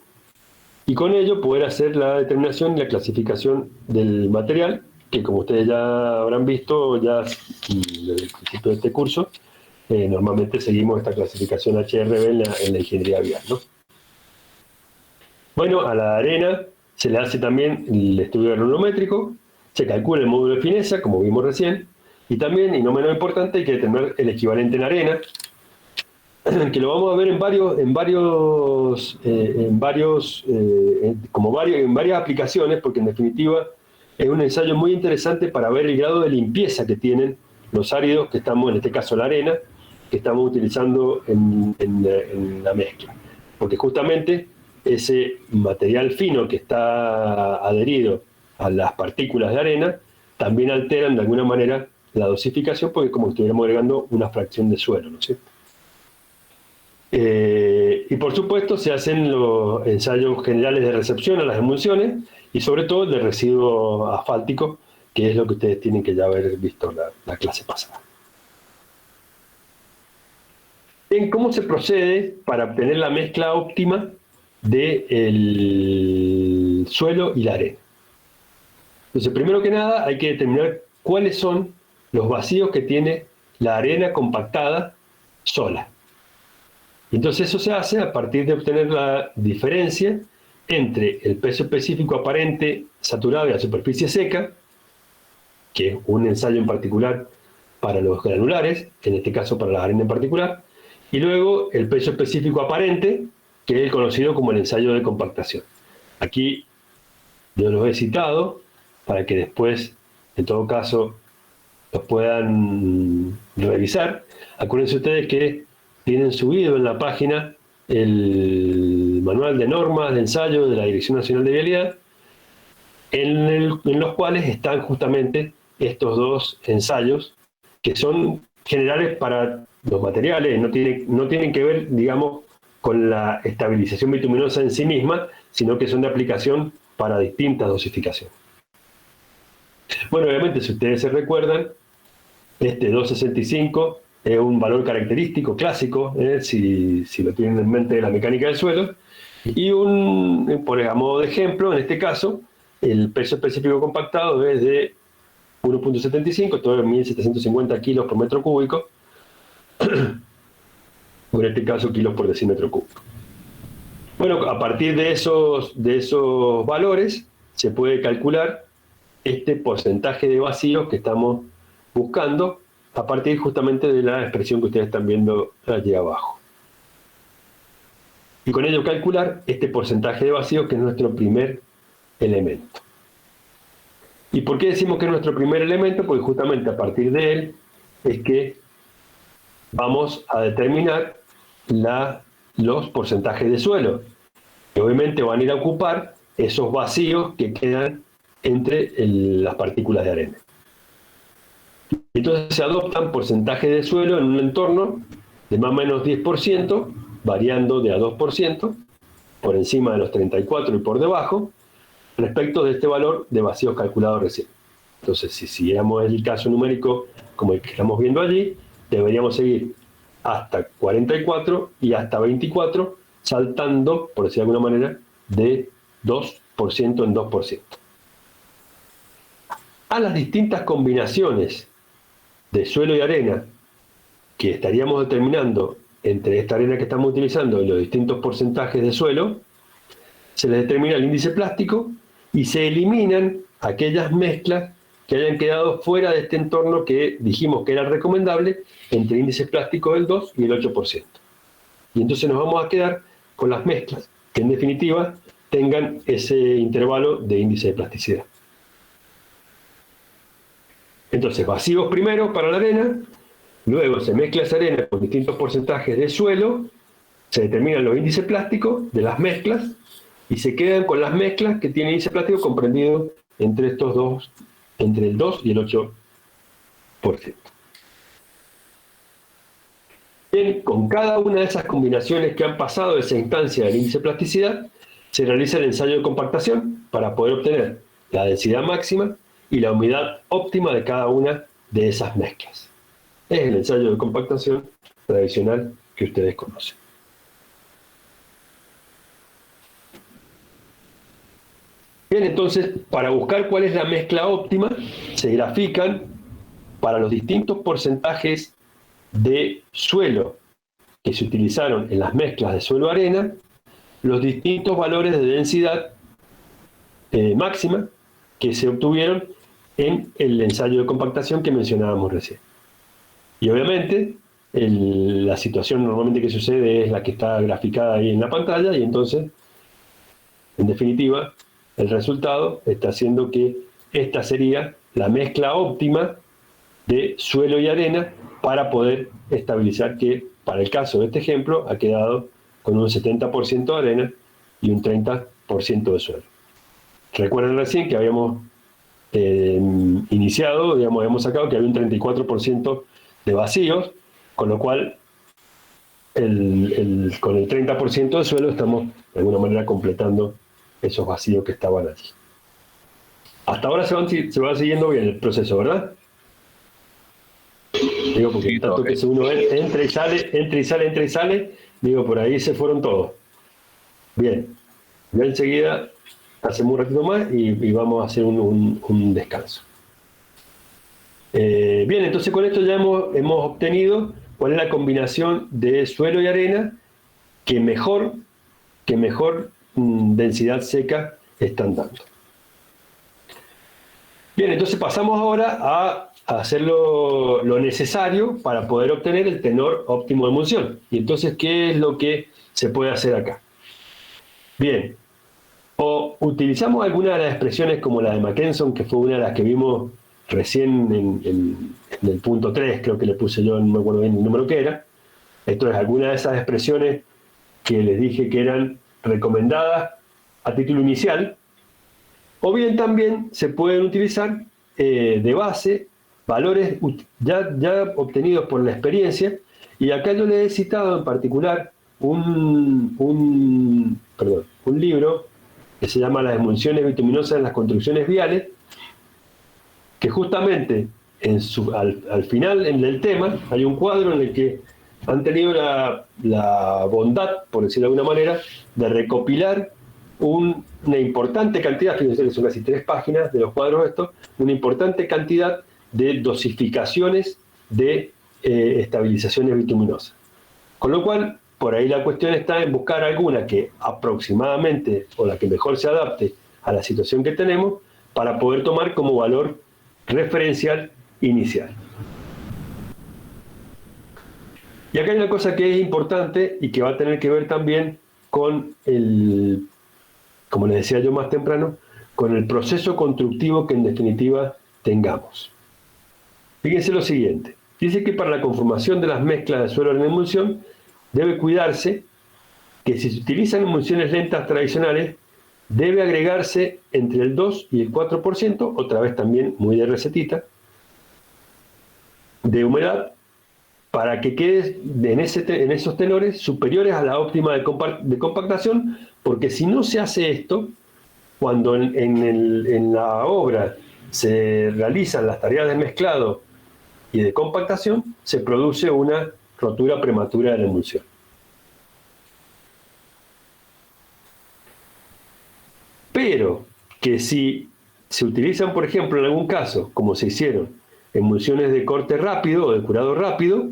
y con ello poder hacer la determinación y la clasificación del material, que como ustedes ya habrán visto ya desde el principio de este curso, normalmente seguimos esta clasificación HRB en la ingeniería vial, ¿no? Bueno, a la arena se le hace también el estudio granulométrico, se calcula el módulo de fineza, como vimos recién, y también, y no menos importante, hay que determinar el equivalente en arena, que lo vamos a ver en varias aplicaciones, porque en definitiva es un ensayo muy interesante para ver el grado de limpieza que tienen los áridos, que estamos, en este caso la arena, que estamos utilizando en la mezcla. Porque justamente ese material fino que está adherido a las partículas de arena también alteran de alguna manera la dosificación, porque es como si estuviéramos agregando una fracción de suelo, ¿no es cierto? Y por supuesto se hacen los ensayos generales de recepción a las emulsiones y sobre todo de residuo asfáltico, que es lo que ustedes tienen que ya haber visto la clase pasada. Bien, ¿cómo se procede para obtener la mezcla óptima del suelo y la arena? Entonces, primero que nada, hay que determinar cuáles son los vacíos que tiene la arena compactada sola. Entonces eso se hace a partir de obtener la diferencia entre el peso específico aparente saturado y la superficie seca, que es un ensayo en particular para los granulares, en este caso para la arena en particular, y luego el peso específico aparente, que es el conocido como el ensayo de compactación. Aquí yo los he citado para que después, en todo caso, los puedan revisar. Acuérdense ustedes que tienen subido en la página el manual de normas de ensayo de la Dirección Nacional de Vialidad, en los cuales están justamente estos dos ensayos, que son generales para los materiales, no tienen que ver, digamos, con la estabilización bituminosa en sí misma, sino que son de aplicación para distintas dosificaciones. Bueno, obviamente, si ustedes se recuerdan, este 265 es un valor característico clásico, si lo tienen en mente, de la mecánica del suelo, y por a modo de ejemplo, en este caso, el peso específico compactado es de 1.75, todo es 1.750 kilos por metro cúbico, o en este caso kilos por decímetro cúbico. Bueno, a partir de esos valores se puede calcular este porcentaje de vacíos que estamos buscando a partir justamente de la expresión que ustedes están viendo allí abajo. Y con ello calcular este porcentaje de vacíos, que es nuestro primer elemento. ¿Y por qué decimos que es nuestro primer elemento? Porque justamente a partir de él es que vamos a determinar los porcentajes de suelo, que obviamente van a ir a ocupar esos vacíos que quedan entre las partículas de arena. Entonces se adoptan porcentajes de suelo en un entorno de más o menos 10%, variando de a 2%, por encima de los 34 y por debajo, respecto de este valor de vacíos calculados recién. Entonces, si siguiéramos el caso numérico como el que estamos viendo allí, deberíamos seguir hasta 44 y hasta 24, saltando, por decir de alguna manera, de 2% en 2%. A las distintas combinaciones de suelo y arena que estaríamos determinando entre esta arena que estamos utilizando y los distintos porcentajes de suelo, se les determina el índice plástico y se eliminan aquellas mezclas que hayan quedado fuera de este entorno que dijimos que era recomendable, entre índice plástico del 2 y el 8%. Y entonces nos vamos a quedar con las mezclas que en definitiva tengan ese intervalo de índice de plasticidad. Entonces, vacíos primero para la arena, luego se mezcla esa arena con distintos porcentajes de suelo, se determinan los índices plásticos de las mezclas y se quedan con las mezclas que tienen índice plástico comprendido entre estos dos, entre el 2 y el 8%. Bien, con cada una de esas combinaciones que han pasado de esa instancia del índice de plasticidad, se realiza el ensayo de compactación para poder obtener la densidad máxima y la humedad óptima de cada una de esas mezclas. Es el ensayo de compactación tradicional que ustedes conocen. Bien, entonces, para buscar cuál es la mezcla óptima, se grafican para los distintos porcentajes de suelo que se utilizaron en las mezclas de suelo-arena, los distintos valores de densidad máxima que se obtuvieron en el ensayo de compactación que mencionábamos recién. Y obviamente, la situación normalmente que sucede es la que está graficada ahí en la pantalla, y entonces, en definitiva, el resultado está haciendo que esta sería la mezcla óptima de suelo y arena para poder estabilizar que, para el caso de este ejemplo, ha quedado con un 70% de arena y un 30% de suelo. Recuerden recién que habíamos iniciado, digamos, habíamos sacado que había un 34% de vacíos, con lo cual con el 30% de suelo estamos de alguna manera completando esos vacíos que estaban allí. Hasta ahora se va siguiendo bien el proceso, ¿verdad? Digo, porque Sí, tanto okay. que uno entra y sale, digo, por ahí se fueron todos. Bien, ya enseguida hacemos un ratito más y vamos a hacer un descanso. Bien, entonces con esto ya hemos obtenido cuál es la combinación de suelo y arena que mejor densidad seca están dando. Bien, entonces pasamos ahora a hacer lo necesario para poder obtener el tenor óptimo de emulsión. Y entonces, ¿qué es lo que se puede hacer acá? Bien, o utilizamos alguna de las expresiones como la de Mackenson, que fue una de las que vimos recién en el punto 3, creo que le puse yo, no me acuerdo bien el número que era. Esto es alguna de esas expresiones que les dije que eran recomendadas a título inicial, O bien también se pueden utilizar de base valores ya obtenidos por la experiencia, y acá yo le he citado en particular un libro que se llama Las emulsiones bituminosas en las construcciones viales, que justamente al final del tema hay un cuadro en el que han tenido la bondad, por decirlo de alguna manera, de recopilar una importante cantidad, fíjense que son casi 3 páginas de los cuadros estos, una importante cantidad de dosificaciones de estabilizaciones bituminosas. Con lo cual, por ahí la cuestión está en buscar alguna que aproximadamente, o la que mejor se adapte a la situación que tenemos, para poder tomar como valor referencial inicial. Y acá hay una cosa que es importante y que va a tener que ver también con como les decía yo más temprano, con el proceso constructivo que en definitiva tengamos. Fíjense lo siguiente. Dice que para la conformación de las mezclas de suelo en emulsión debe cuidarse que si se utilizan emulsiones lentas tradicionales debe agregarse entre el 2 y el 4%, otra vez también muy de recetita, de humedad para que quede en esos tenores superiores a la óptima de compactación, porque si no se hace esto, cuando en la obra se realizan las tareas de mezclado y de compactación, se produce una rotura prematura de la emulsión. Pero que si se utilizan, por ejemplo, en algún caso, como se hicieron, emulsiones de corte rápido o de curado rápido,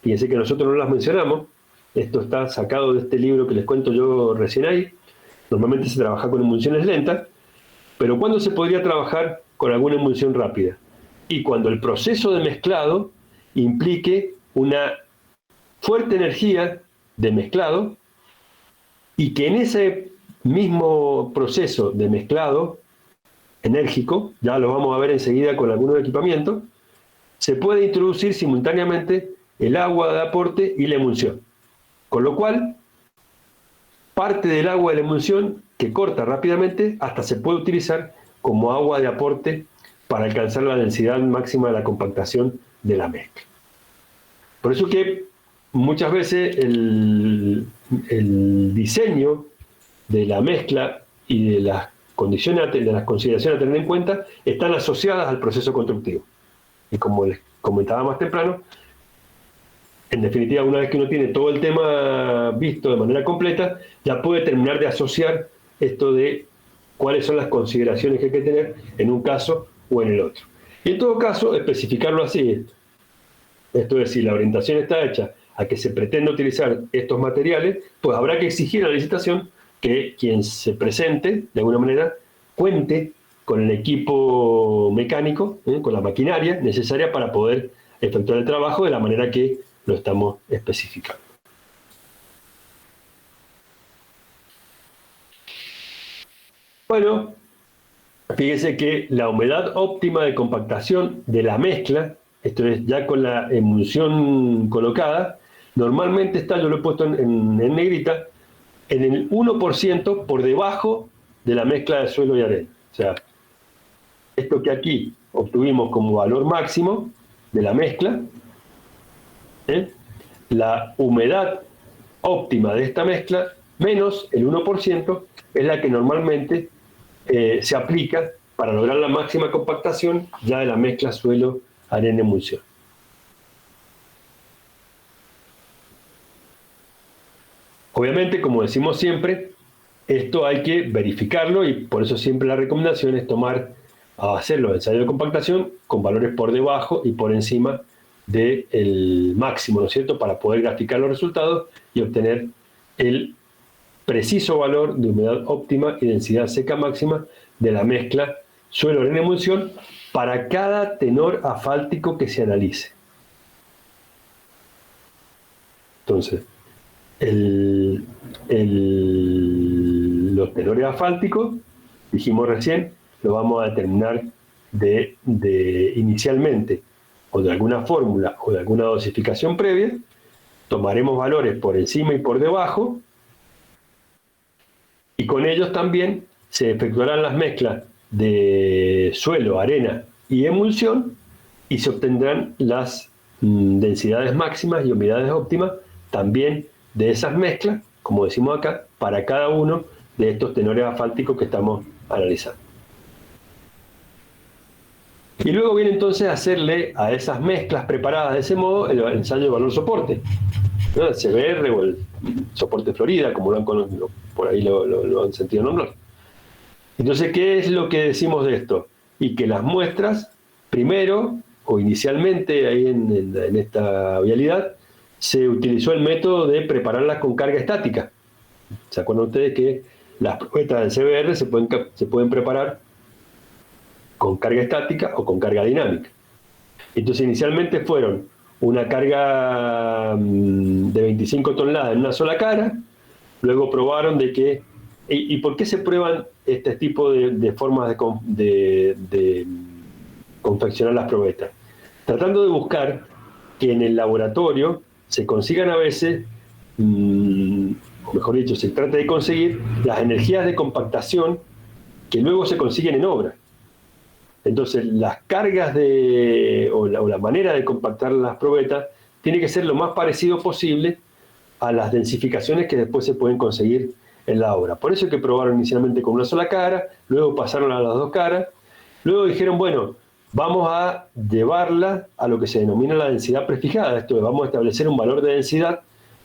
fíjense que nosotros no las mencionamos, esto está sacado de este libro que les cuento yo recién ahí, normalmente se trabaja con emulsiones lentas, pero ¿cuándo se podría trabajar con alguna emulsión rápida? Y cuando el proceso de mezclado implique una fuerte energía de mezclado y que en ese mismo proceso de mezclado enérgico, ya lo vamos a ver enseguida con algunos equipamientos, se puede introducir simultáneamente el agua de aporte y la emulsión. Con lo cual, parte del agua de la emulsión que corta rápidamente hasta se puede utilizar como agua de aporte para alcanzar la densidad máxima de la compactación de la mezcla. Por eso que muchas veces el diseño de la mezcla y de las condiciones, de las consideraciones a tener en cuenta, están asociadas al proceso constructivo. Y como les comentaba más temprano, en definitiva, una vez que uno tiene todo el tema visto de manera completa, ya puede terminar de asociar esto de cuáles son las consideraciones que hay que tener en un caso o en el otro. Y en todo caso, especificarlo así. Esto es, si la orientación está hecha a que se pretende utilizar estos materiales, pues habrá que exigir a la licitación que quien se presente, de alguna manera, cuente con el equipo mecánico, con la maquinaria necesaria para poder efectuar el trabajo de la manera que lo estamos especificando. Bueno, fíjese que la humedad óptima de compactación de la mezcla, esto es ya con la emulsión colocada, normalmente está, yo lo he puesto en negrita, en el 1% por debajo de la mezcla de suelo y arena. O sea, esto que aquí obtuvimos como valor máximo de la mezcla, la humedad óptima de esta mezcla menos el 1% es la que normalmente se aplica para lograr la máxima compactación ya de la mezcla suelo, arena, emulsión. Obviamente, como decimos siempre, esto hay que verificarlo y por eso siempre la recomendación es hacer los ensayos de compactación con valores por debajo y por encima del máximo, ¿no es cierto?, para poder graficar los resultados y obtener el preciso valor de humedad óptima y densidad seca máxima de la mezcla suelo, arena, emulsión para cada tenor asfáltico que se analice. Entonces, los tenores asfálticos, dijimos recién, lo vamos a determinar inicialmente o de alguna fórmula o de alguna dosificación previa. Tomaremos valores por encima y por debajo y con ellos también se efectuarán las mezclas de suelo, arena y emulsión y se obtendrán las densidades máximas y humedades óptimas también de esas mezclas, como decimos acá, para cada uno de estos tenores asfálticos que estamos analizando. Y luego viene entonces a hacerle a esas mezclas preparadas de ese modo el ensayo de valor soporte, ¿no? El CBR o el soporte Florida, como por ahí lo han sentido nombrar. Entonces, ¿qué es lo que decimos de esto? Y que las muestras, primero o inicialmente ahí en esta vialidad, se utilizó el método de prepararlas con carga estática. ¿Se acuerdan ustedes que las probetas del CBR se pueden preparar con carga estática o con carga dinámica? Entonces, inicialmente fueron una carga de 25 toneladas en una sola cara, luego probaron de que... ¿Y por qué se prueban este tipo de formas de confeccionar las probetas? Tratando de buscar que en el laboratorio se consigan a veces, o mejor dicho, se trata de conseguir las energías de compactación que luego se consiguen en obra. Entonces, las cargas o la manera de compactar las probetas tiene que ser lo más parecido posible a las densificaciones que después se pueden conseguir en la obra. Por eso es que probaron inicialmente con una sola cara, luego pasaron a las dos caras, luego dijeron, bueno, vamos a llevarla a lo que se denomina la densidad prefijada. Esto es, vamos a establecer un valor de densidad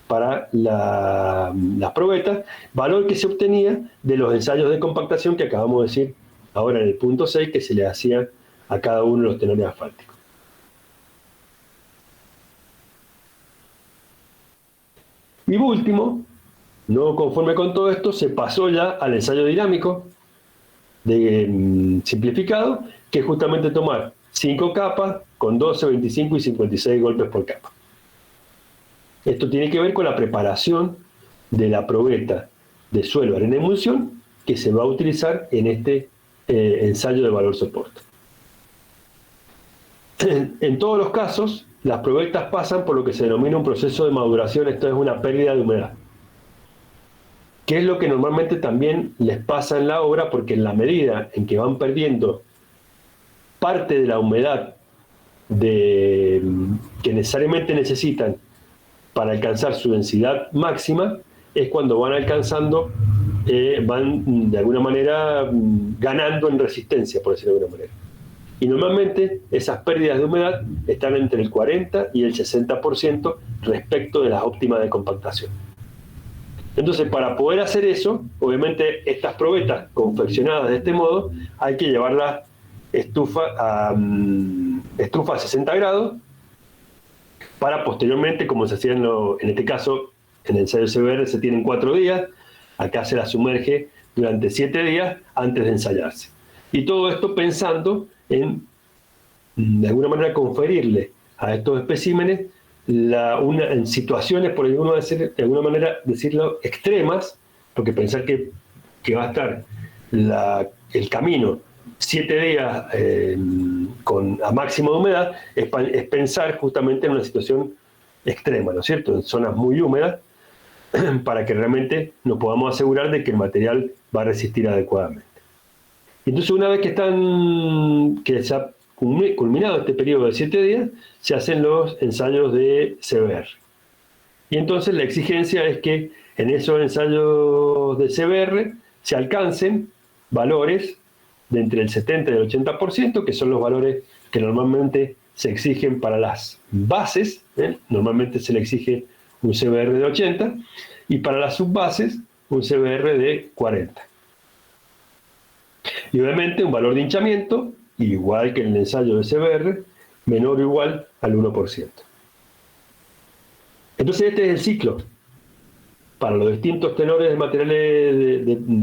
para las probetas, valor que se obtenía de los ensayos de compactación que acabamos de decir ahora en el punto 6, que se le hacía a cada uno de los tenores asfálticos. Y por último, no conforme con todo esto, se pasó ya al ensayo dinámico simplificado, que es justamente tomar 5 capas con 12, 25 y 56 golpes por capa. Esto tiene que ver con la preparación de la probeta de suelo, arena y emulsión que se va a utilizar en este ensayo de valor soporte. En todos los casos, las probetas pasan por lo que se denomina un proceso de maduración, esto es una pérdida de humedad, que es lo que normalmente también les pasa en la obra, porque en la medida en que van perdiendo parte de la humedad que necesariamente necesitan para alcanzar su densidad máxima, es cuando van alcanzando, van de alguna manera ganando en resistencia, por decirlo de alguna manera. Y normalmente esas pérdidas de humedad están entre el 40 y el 60% respecto de las óptimas de compactación. Entonces, para poder hacer eso, obviamente estas probetas confeccionadas de este modo, hay que llevarlas a estufa a 60 grados, para posteriormente, como se hacía en este caso, en el ensayo CBR se tienen 4 días, acá se la sumerge durante 7 días antes de ensayarse. Y todo esto pensando en, de alguna manera, conferirle a estos especímenes en situaciones, por de alguna manera decirlo, extremas, porque pensar que va a estar el camino 7 días a máximo de humedad es pensar justamente en una situación extrema, ¿no es cierto?, en zonas muy húmedas, para que realmente nos podamos asegurar de que el material va a resistir adecuadamente. Entonces, una vez que se ha culminado este periodo de 7 días, se hacen los ensayos de CBR. Y entonces la exigencia es que en esos ensayos de CBR se alcancen valores de entre el 70 y el 80%, que son los valores que normalmente se exigen para las bases, normalmente se le exige un CBR de 80, y para las subbases un CBR de 40. Y obviamente un valor de hinchamiento, igual que en el ensayo de CBR, menor o igual al 1%. Entonces este es el ciclo para los distintos tenores de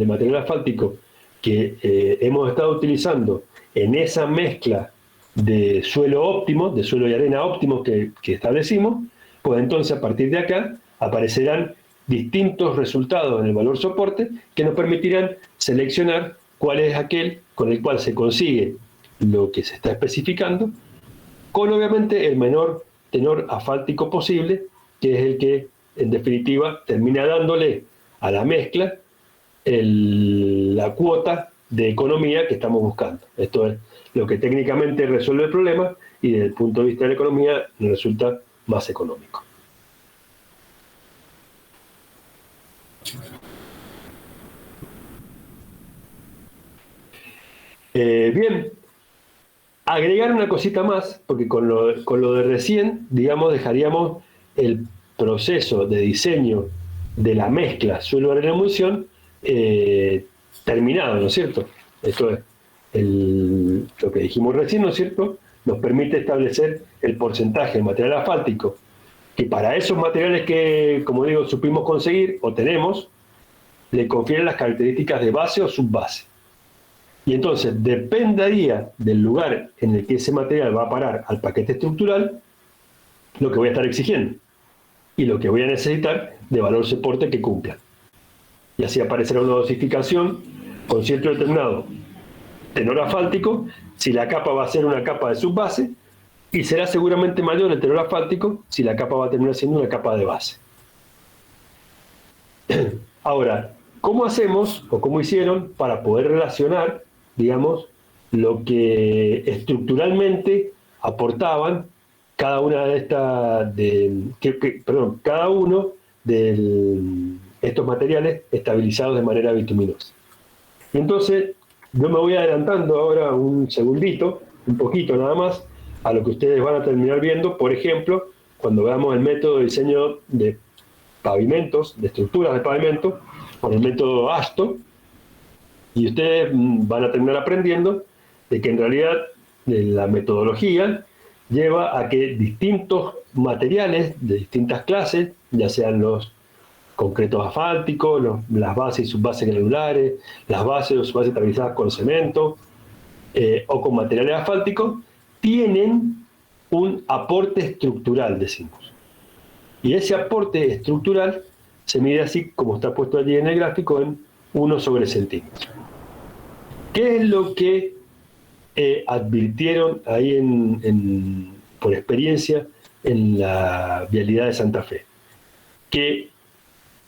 material asfáltico que hemos estado utilizando en esa mezcla de suelo óptimo, de suelo y arena óptimos que establecimos. Pues entonces a partir de acá aparecerán distintos resultados en el valor soporte que nos permitirán seleccionar cuál es aquel con el cual se consigue lo que se está especificando, con obviamente el menor tenor asfáltico posible, que es el que en definitiva termina dándole a la mezcla la cuota de economía que estamos buscando. Esto es lo que técnicamente resuelve el problema y desde el punto de vista de la economía nos resulta más económico. Bien, agregar una cosita más, porque con lo de recién, digamos, dejaríamos el proceso de diseño de la mezcla suelo arena emulsión terminado, ¿no es cierto? Esto es lo que dijimos recién, ¿no es cierto? Nos permite establecer el porcentaje de material asfáltico, que para esos materiales que, como digo, supimos conseguir o tenemos, le confieren las características de base o subbase. Y entonces dependería del lugar en el que ese material va a parar al paquete estructural, lo que voy a estar exigiendo y lo que voy a necesitar de valor soporte que cumpla. Y así aparecerá una dosificación con cierto determinado tenor asfáltico, si la capa va a ser una capa de subbase, y será seguramente mayor el tenor asfáltico si la capa va a terminar siendo una capa de base. Ahora, ¿cómo hacemos o cómo hicieron para poder relacionar, digamos, lo que estructuralmente aportaban cada una de estas, cada uno de estos materiales estabilizados de manera bituminosa? Entonces, yo me voy adelantando ahora un segundito, un poquito nada más, a lo que ustedes van a terminar viendo, por ejemplo, cuando veamos el método de diseño de pavimentos, de estructuras de pavimento, con el método ASTO, y ustedes van a terminar aprendiendo de que en realidad la metodología lleva a que distintos materiales de distintas clases, ya sean los concretos asfálticos, las bases y subbases granulares, las bases o subbases estabilizadas con cemento o con materiales asfálticos, tienen un aporte estructural, decimos. Y ese aporte estructural se mide así, como está puesto allí en el gráfico, en 1 sobre centímetro. ¿Qué es lo que advirtieron ahí por experiencia en la vialidad de Santa Fe? Que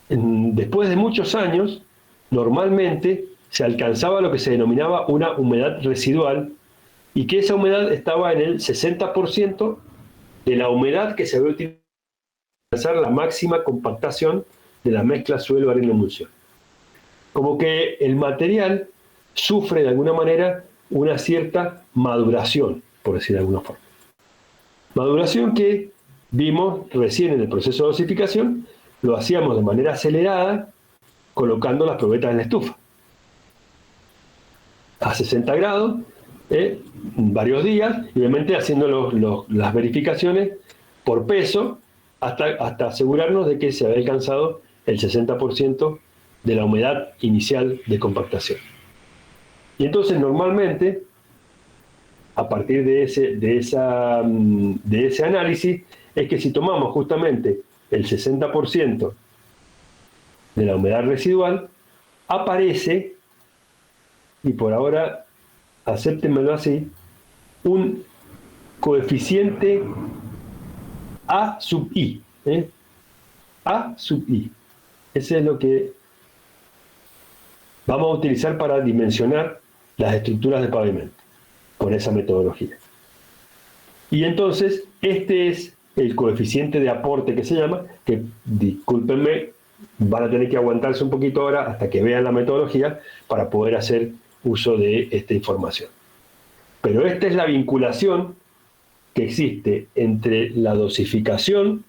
después de muchos años, normalmente se alcanzaba lo que se denominaba una humedad residual, y que esa humedad estaba en el 60% de la humedad que se había utilizado para alcanzar la máxima compactación de la mezcla suelo-arena-emulsión. Como que el material sufre de alguna manera una cierta maduración, por decir de alguna forma. Maduración que vimos recién en el proceso de dosificación, lo hacíamos de manera acelerada, colocando las probetas en la estufa a 60 grados, varios días, y obviamente haciendo las verificaciones por peso hasta asegurarnos de que se había alcanzado el 60% de la humedad inicial de compactación. Y entonces normalmente, a partir de ese análisis, es que si tomamos justamente el 60% de la humedad residual, aparece, y por ahora acéptenmelo así, un coeficiente A sub I. A sub I. Ese es lo que vamos a utilizar para dimensionar las estructuras de pavimento con esa metodología. Y entonces, este es el coeficiente de aporte que se llama, que, discúlpenme, van a tener que aguantarse un poquito ahora hasta que vean la metodología para poder hacer uso de esta información. Pero esta es la vinculación que existe entre la dosificación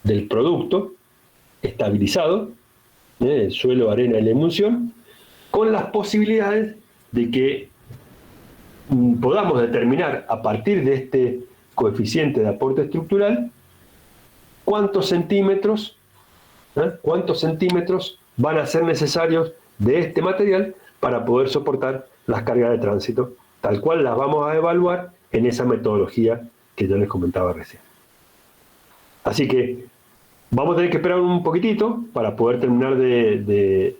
del producto estabilizado, el suelo, arena y la emulsión, con las posibilidades de que podamos determinar a partir de este coeficiente de aporte estructural cuántos centímetros van a ser necesarios de este material para poder soportar las cargas de tránsito, tal cual las vamos a evaluar en esa metodología que yo les comentaba recién. Así que vamos a tener que esperar un poquitito para poder terminar de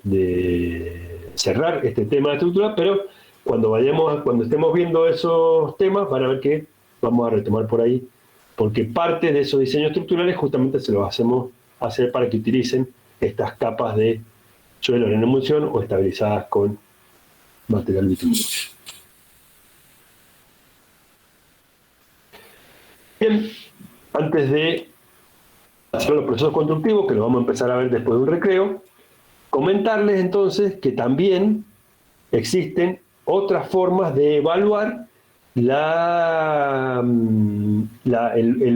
cerrar este tema de estructura, pero cuando estemos viendo esos temas van a ver que vamos a retomar por ahí, porque parte de esos diseños estructurales justamente se los hacemos hacer para que utilicen estas capas de suelos en emulsión o estabilizadas con material bituminoso. Bien, antes de hacer los procesos constructivos, que lo vamos a empezar a ver después de un recreo, comentarles entonces que también existen otras formas de evaluar el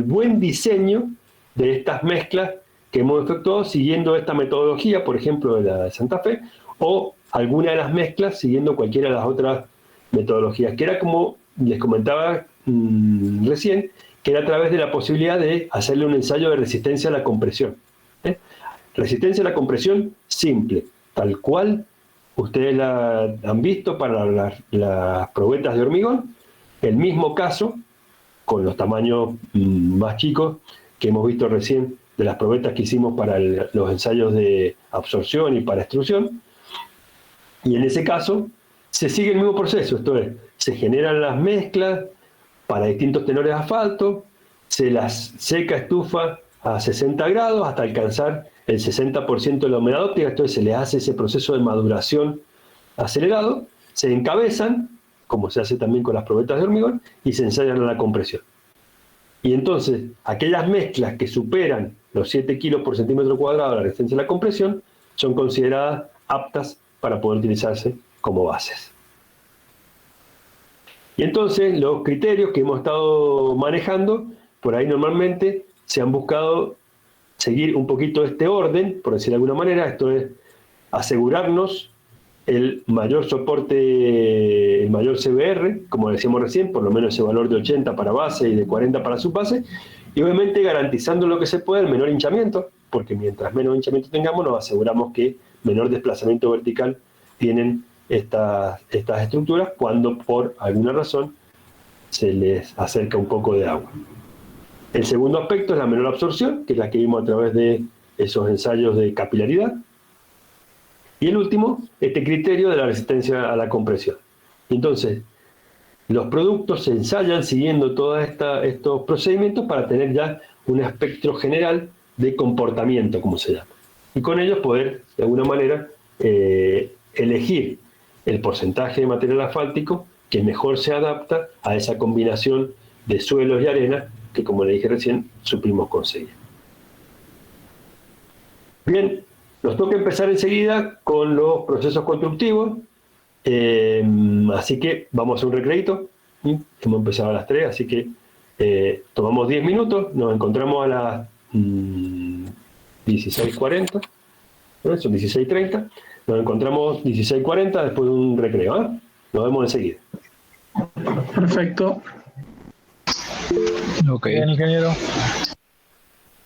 buen diseño de estas mezclas que hemos efectuado siguiendo esta metodología, por ejemplo, de la de Santa Fe, o alguna de las mezclas siguiendo cualquiera de las otras metodologías, que era como les comentaba recién, que era a través de la posibilidad de hacerle un ensayo de resistencia a la compresión. Resistencia a la compresión simple, tal cual ustedes la han visto para las probetas de hormigón, el mismo caso, con los tamaños más chicos que hemos visto recién de las probetas que hicimos para los ensayos de absorción y para extrusión. Y en ese caso se sigue el mismo proceso, esto es, se generan las mezclas para distintos tenores de asfalto, se las seca estufa a 60 grados hasta alcanzar el 60% de la humedad óptica, entonces se les hace ese proceso de maduración acelerado, se encabezan, como se hace también con las probetas de hormigón, y se ensayan a la compresión. Y entonces, aquellas mezclas que superan los 7 kilos por centímetro cuadrado de la resistencia a la compresión son consideradas aptas para poder utilizarse como bases. Y entonces, los criterios que hemos estado manejando, por ahí normalmente se han buscado seguir un poquito este orden, por decir de alguna manera, esto es asegurarnos el mayor soporte, el mayor CBR, como decíamos recién, por lo menos ese valor de 80 para base y de 40 para subbase, y obviamente garantizando lo que se puede el menor hinchamiento, porque mientras menos hinchamiento tengamos, nos aseguramos que menor desplazamiento vertical tienen estas estructuras cuando por alguna razón se les acerca un poco de agua. El segundo aspecto es la menor absorción, que es la que vimos a través de esos ensayos de capilaridad. Y el último, este criterio de la resistencia a la compresión. Entonces, los productos se ensayan siguiendo todos estos procedimientos para tener ya un espectro general de comportamiento, como se llama. Y con ellos poder, de alguna manera, elegir el porcentaje de material asfáltico que mejor se adapta a esa combinación de suelos y arena que, como le dije recién, supimos conseguir. Bien, nos toca empezar enseguida con los procesos constructivos, así que vamos a hacer un recreito. Hemos empezado a las 3, así que tomamos 10 minutos, nos encontramos a las 16:40, ¿no? Son 16:30, nos encontramos 16:40 después de un recreo, ¿eh? Nos vemos enseguida. Perfecto. Ok. Bien, ingeniero.